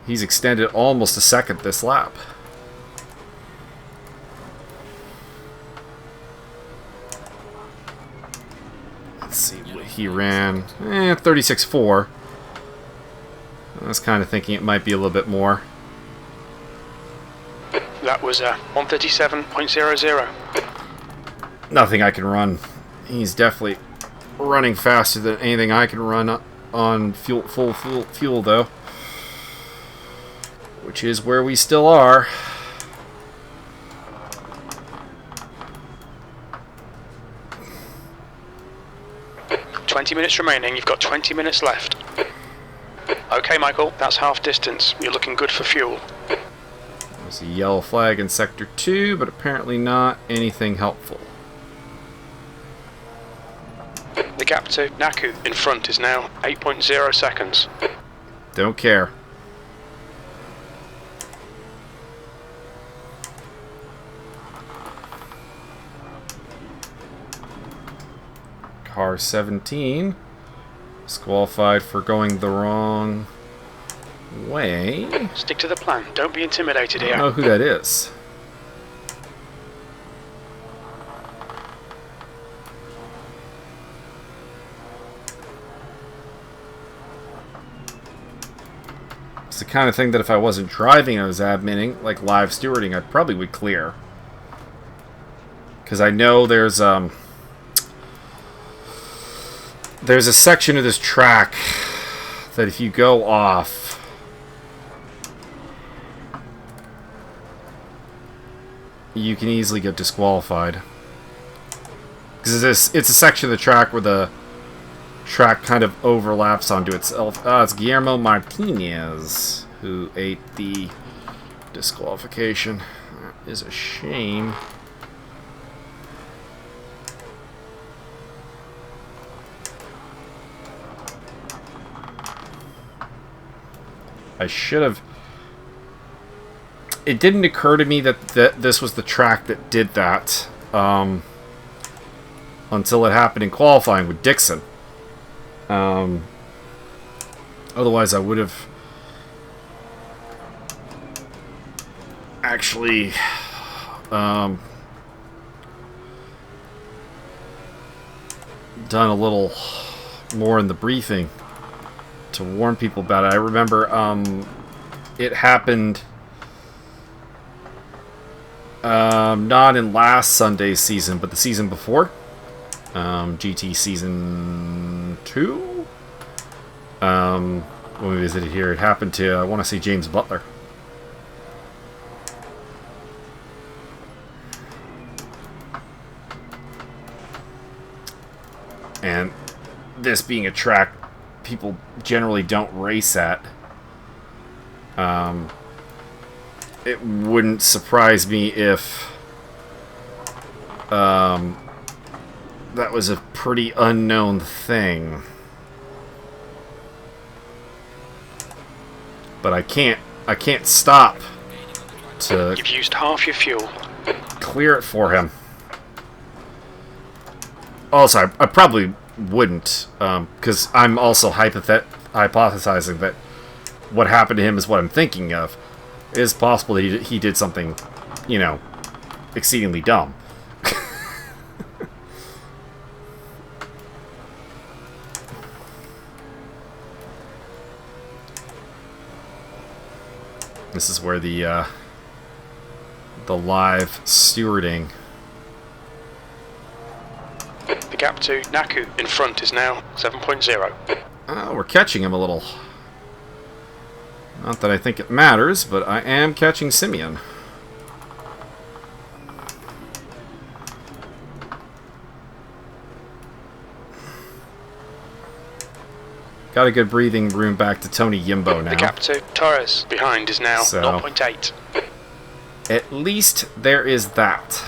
he's extended almost a second this lap. Let's see what he ran. 36.4. I was kind of thinking it might be a little bit more. That was 137.00. Nothing I can run. He's definitely running faster than anything I can run on full fuel, though. Which is where we still are. "20 minutes remaining. You've got 20 minutes left." Okay, Michael, that's half distance. You're looking good for fuel. There's a yellow flag in Sector 2, but apparently not anything helpful. The gap to Naku in front is now 8.0 seconds. Don't care. Car 17 disqualified for going the wrong way. Stick to the plan. Don't be intimidated I here. don't know who that is. the kind of thing that if I wasn't driving, I was adminning, like live stewarding, I probably would clear. Because I know there's a section of this track that if you go off, you can easily get disqualified. Because it's a section of the track where the track kind of overlaps onto itself. It's Guillermo Martinez who ate the disqualification. That is a shame. I should have... It didn't occur to me that this was the track that did that until it happened in qualifying with Dixon. Otherwise, I would have actually done a little more in the briefing to warn people about it. I remember it happened not in last Sunday's season, but the season before. GT Season 2? When we visited here, it happened to, I want to say, James Butler. And this being a track people generally don't race at, it wouldn't surprise me if that was a pretty unknown thing. But I can't stop to... You've used half your fuel. Clear it for him. Also, I probably wouldn't, because I'm also hypothesizing that what happened to him is what I'm thinking of. It is possible that he did something, you know, exceedingly dumb. This is where the live stewarding. The gap to Naku in front is now 7.0. We're catching him a little. Not that I think it matters, but I am catching Simeon. Got a good breathing room back to Tony Yimbo now. The gap to Torres behind is now 0.8. At least there is that.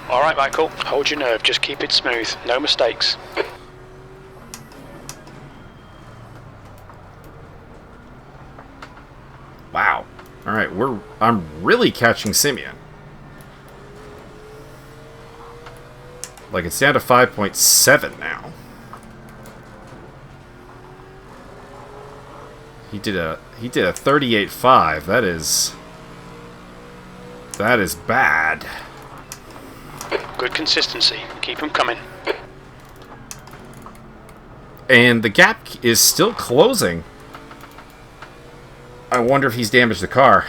Alright, Michael, hold your nerve, just keep it smooth, no mistakes. Wow. Alright, I'm really catching Simeon. Like, it's down to 5.7 now. He did a 38.5. That is bad. Good consistency. Keep them coming. And the gap is still closing. I wonder if he's damaged the car.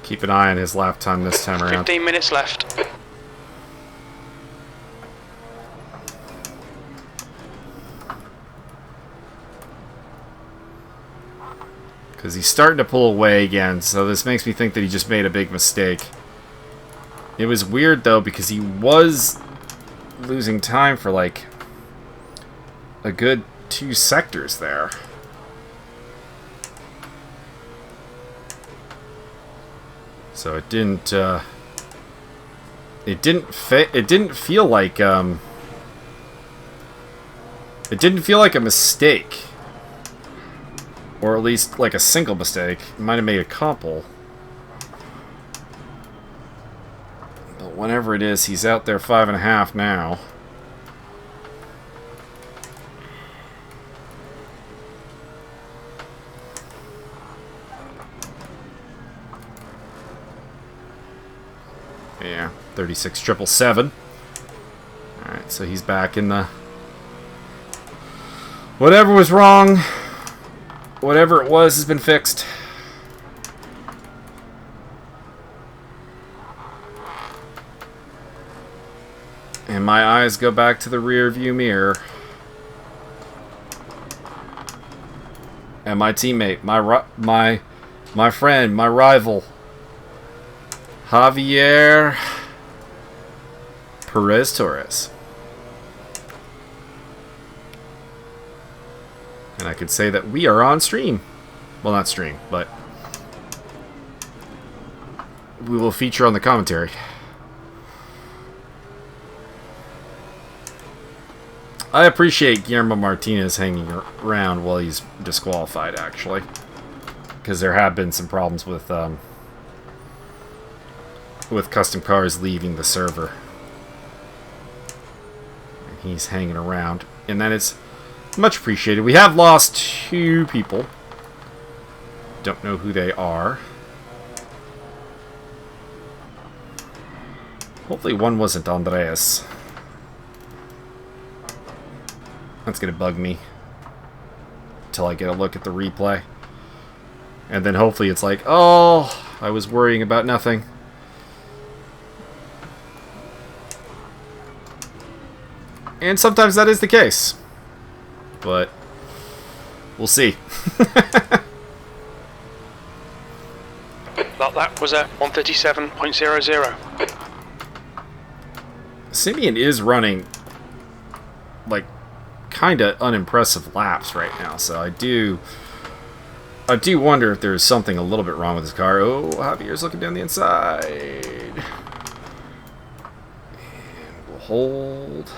Keep an eye on his lap time this time around. 15 minutes left. Because he's starting to pull away again, so this makes me think that he just made a big mistake. It was weird, though, because he was losing time for, like, a good 2 sectors there. So it didn't feel like a mistake. Or at least like a single mistake. It might have made a couple. But whenever it is, he's out there 5.5 now. 36,777. Alright, so he's back in the... Whatever was wrong, whatever it was has been fixed. And my eyes go back to the rear view mirror. And my teammate, my friend, my rival, Javier Perez Torres. And I could say that we are on stream. Well, not stream, but we will feature on the commentary. I appreciate Guillermo Martinez hanging around while he's disqualified, actually. Because there have been some problems with custom cars leaving the server. And he's hanging around. And that is much appreciated. We have lost 2 people. Don't know who they are. Hopefully one wasn't Andreas. That's gonna bug me until I get a look at the replay. And then hopefully it's like, oh, I was worrying about nothing. And sometimes that is the case. But we'll see. That was at 137.00. Simeon is running like kind of unimpressive laps right now, so I do wonder if there's something a little bit wrong with his car. Oh, Javier's looking down the inside. And we'll hold.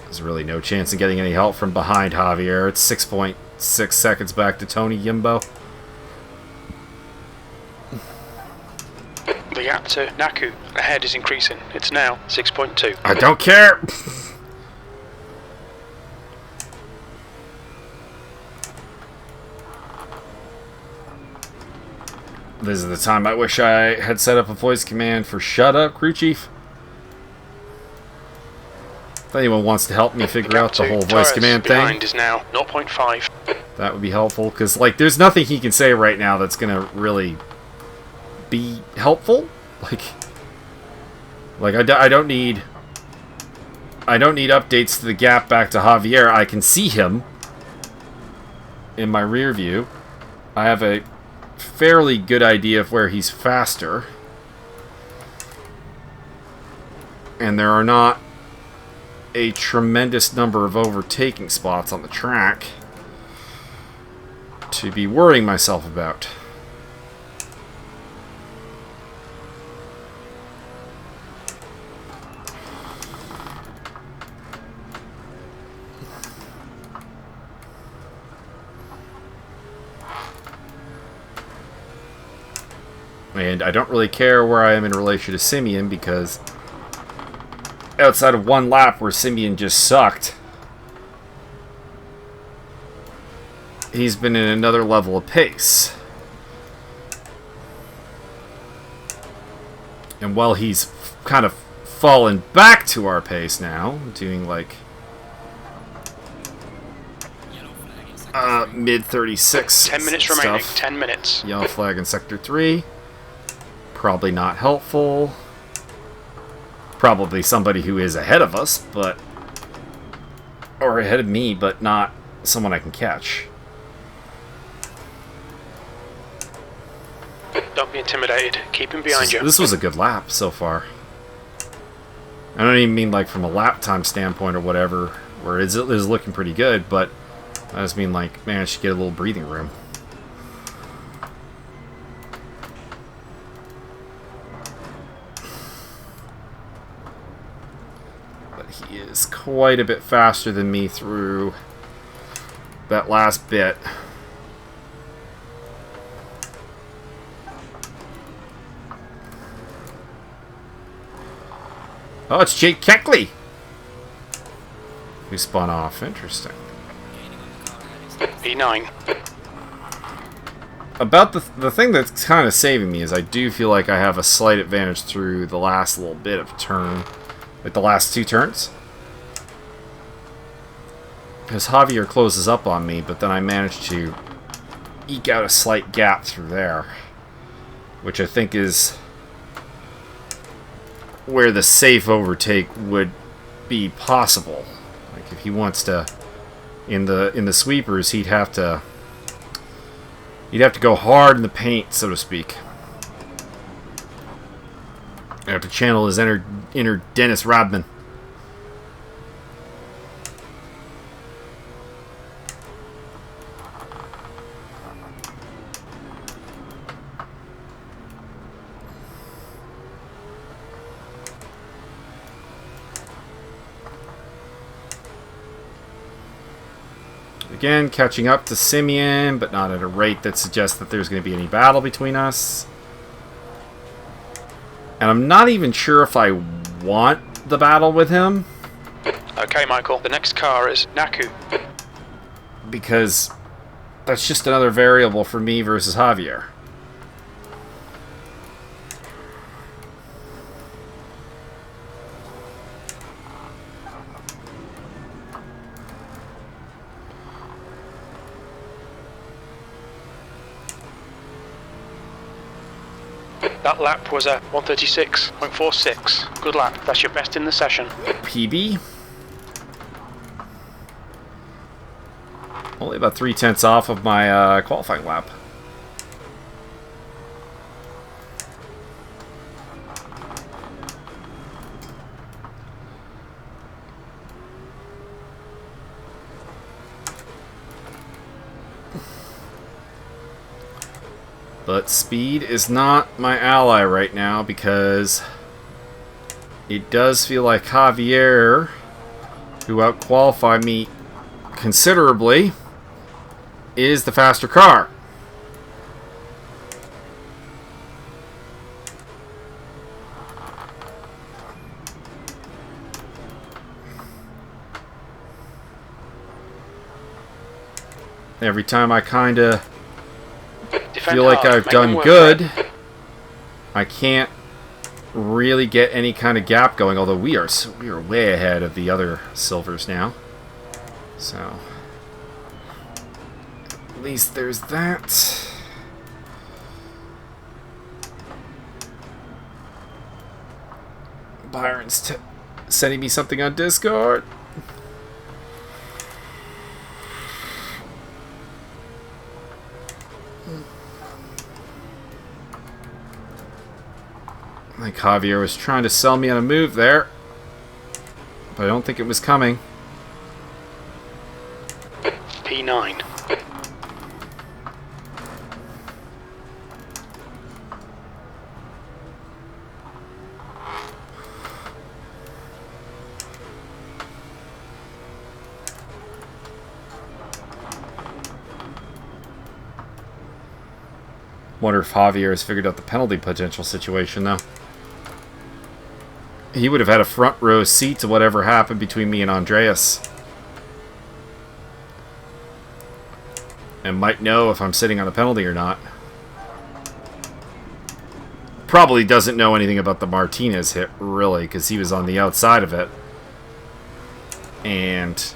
There's really no chance of getting any help from behind Javier. It's 6.6 seconds back to Tony Yimbo. The gap to Naku ahead is increasing. It's now 6.2. I don't care! This is the time I wish I had set up a voice command for shut up, crew chief. If anyone wants to help me figure out the whole voice command thing, is now 0.5. that would be helpful, because like there's nothing he can say right now that's gonna really be helpful. Like I don't need updates to the gap back to Javier. I can see him in my rear view. I have a fairly good idea of where he's faster, and there are not a tremendous number of overtaking spots on the track to be worrying myself about. And I don't really care where I am in relation to Simeon, because outside of one lap where Simeon just sucked, he's been in another level of pace. And while he's kind of fallen back to our pace now, doing like mid 36 10 minutes stuff. remaining. 10 minutes. Yellow flag in sector 3. Probably not helpful. Probably somebody who is ahead of us, but... or ahead of me, but not someone I can catch. Don't be intimidated. Keep him behind you. This was a good lap so far. I don't even mean like from a lap time standpoint or whatever, where it is looking pretty good, but I just mean like, man, I should get a little breathing room. He is quite a bit faster than me through that last bit. Oh, it's Jake Keckley who spun off. Interesting. E9. about the thing that's kind of saving me is I do feel like I have a slight advantage through the last little bit of turn, like the last 2 turns. Because Javier closes up on me, but then I managed to eke out a slight gap through there, which I think is where the safe overtake would be possible. Like if he wants to, in the sweepers, he'd have to go hard in the paint, so to speak. I'd have to channel his inner Dennis Rodman. Again, catching up to Simeon, but not at a rate that suggests that there's going to be any battle between us. And I'm not even sure if I want the battle with him. Okay, Michael. The next car is Naku. Because that's just another variable for me versus Javier. That lap was a 136.46. Good lap. That's your best in the session. PB. Only about 3/10 off of my qualifying lap. But speed is not my ally right now because it does feel like Javier, who outqualified me considerably, is the faster car. Every time I kind of feel like I've done good, I can't really get any kind of gap going, although we are way ahead of the other silvers now. So at least there's that. Byron's sending me something on Discord. Like Javier was trying to sell me on a move there, but I don't think it was coming. P9. Wonder if Javier has figured out the penalty potential situation, though. He would have had a front row seat to whatever happened between me and Andreas. And might know if I'm sitting on a penalty or not. Probably doesn't know anything about the Martinez hit, really, because he was on the outside of it. And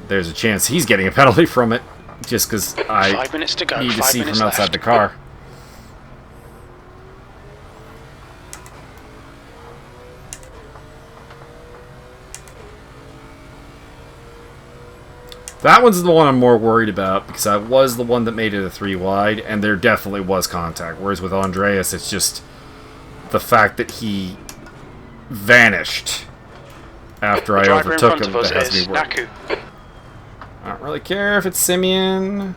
there's a chance he's getting a penalty from it, just because I 5 minutes to go. need to 5 see minutes from outside left. the car. That one's the one I'm more worried about, because I was the one that made it a 3 wide, and there definitely was contact. Whereas with Andreas, it's just the fact that he vanished after I overtook him that has me worried. Naku. I don't really care if it's Simeon,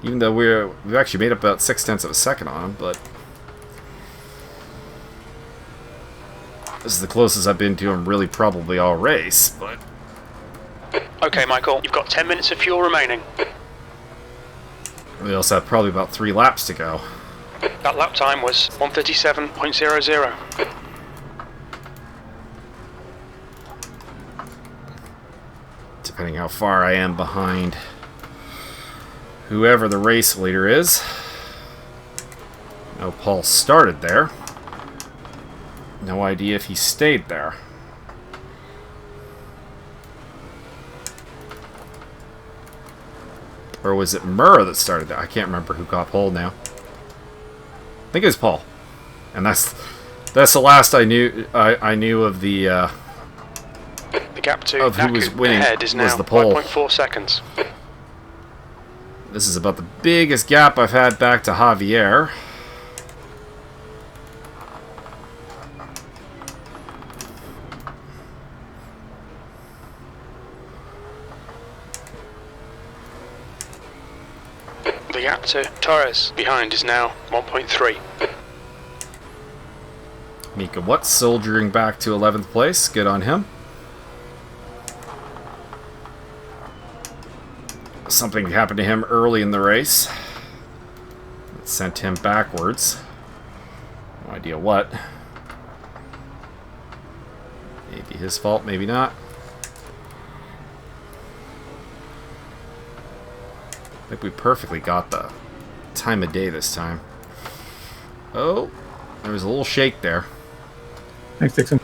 even though we've actually made up about 0.6 of a second on him, but this is the closest I've been to him really probably all race, but Okay, Michael, you've got 10 minutes of fuel remaining. we also have probably about 3 laps to go. That lap time was 137.00. Depending how far I am behind whoever the race leader is. No, Paul started there. No idea if he stayed there. Or was it Murrah that started there? I can't remember who got pole now. I think it was Paul. And that's the last I knew of the gap to of who was winning ahead is now was the pole. 5.4 seconds. This is about the biggest gap I've had back to Javier. The gap to Torres behind is now 1.3. Mika Watts soldiering back to 11th place. Good on him. Something happened to him early in the race. It sent him backwards. No idea what. Maybe his fault, maybe not. I think we perfectly got the time of day this time. Oh, there was a little shake there. Thanks, Dixon.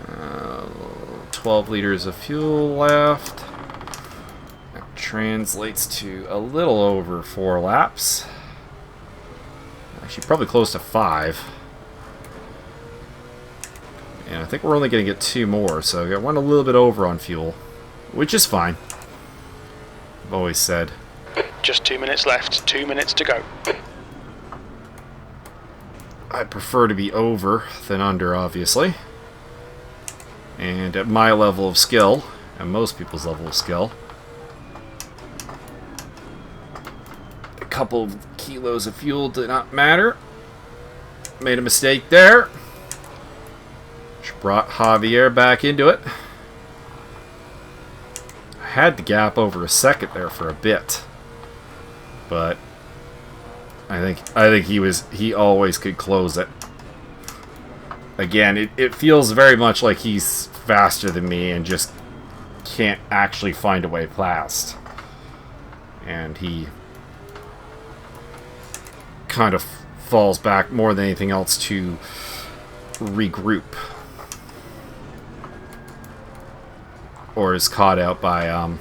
Uh, 12 liters of fuel left. That translates to a little over 4 laps. Actually, probably close to 5. And I think we're only going to get 2 more, so I went a little bit over on fuel, which is fine. I've always said. Just 2 minutes left, 2 minutes to go. I prefer to be over than under, obviously. And at my level of skill, and most people's level of skill, a couple of kilos of fuel did not matter. Made a mistake there. Which brought Javier back into it. I had the gap over a second there for a bit. But I think he always could close it. Again, it feels very much like he's faster than me and just can't actually find a way past. And he kind of falls back more than anything else to regroup. Or is caught out by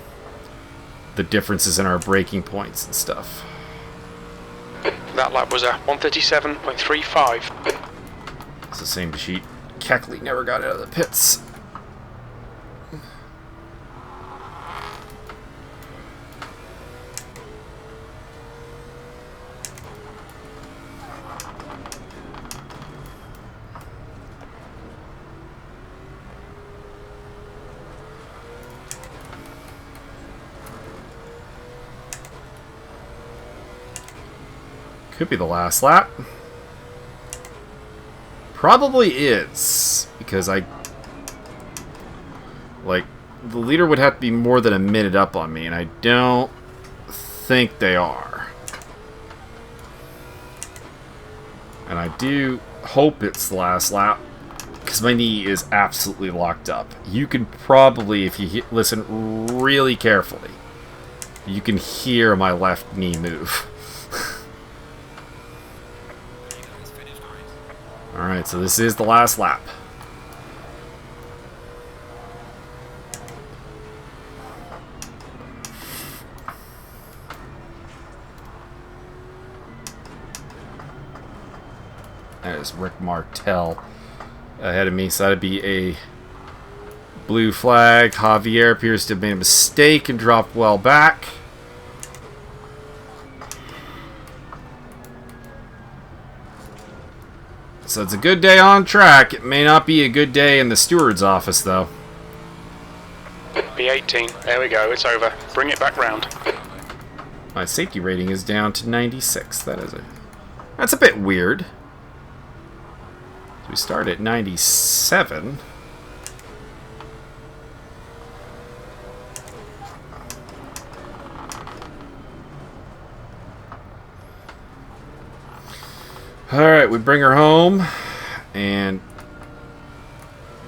the differences in our braking points and stuff. That lap was a 137.35. It's the same sheet. Keckley never got out of the pits. Could be the last lap. Probably is, because the leader would have to be more than a minute up on me, and I don't think they are. And I do hope it's the last lap, because my knee is absolutely locked up. You can probably, if you listen really carefully, you can hear my left knee move. Alright, so this is the last lap. That is Rick Martel ahead of me, so that'd be a blue flag. Javier appears to have made a mistake and dropped well back. So it's a good day on track. It may not be a good day in the steward's office, though. B18. There we go. It's over. Bring it back round. My safety rating is down to 96. That's a bit weird. So we start at 97. Alright, we bring her home, and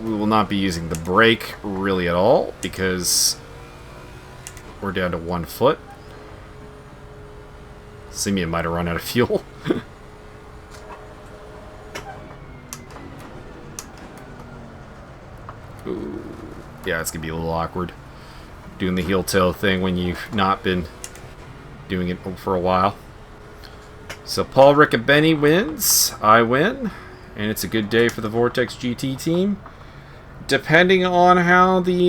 we will not be using the brake really at all, because we're down to 1 foot. Simeon might have run out of fuel. Ooh. Yeah, it's going to be a little awkward doing the heel-toe thing when you've not been doing it for a while. So Paul Riccobongo wins, I win, and it's a good day for the Vortex GT team. Depending on how the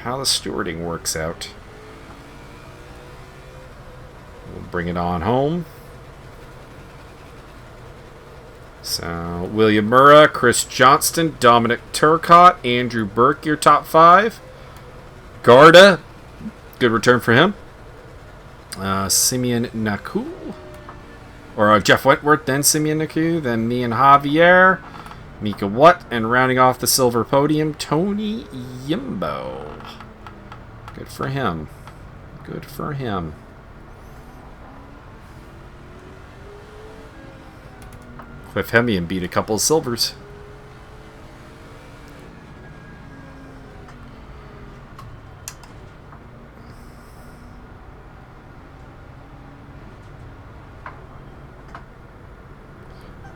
stewarding works out. We'll bring it on home. So William Murrah, Chris Johnston, Dominic Turcott, Andrew Burke, your top 5. Garda, good return for him. Simeon Naku, or Jeff Wentworth, then Simeon Naku, then me and Javier, Mika Watt, and rounding off the silver podium, Tony Yimbo. Good for him. Good for him. Cliff Hemian beat a couple of silvers.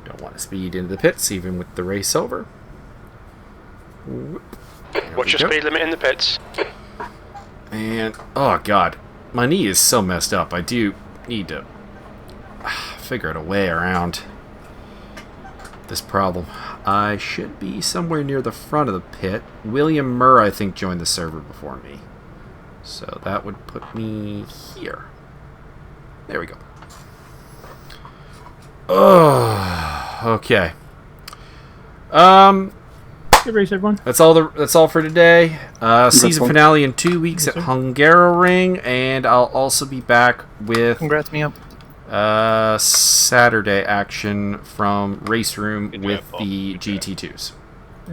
Don't want to speed into the pits even with the race over. What's your speed limit in the pits? And, oh god, my knee is so messed up. I do need to figure out a way around this problem. I should be somewhere near the front of the pit. William Murrah, I think, joined the server before me. So that would put me here. There we go. Oh, okay. Good race, everyone. That's all for today. Season finale in 2 weeks at Hungaroring, and I'll also be back with Congrats me up. Saturday action from Race Room with the GT2s.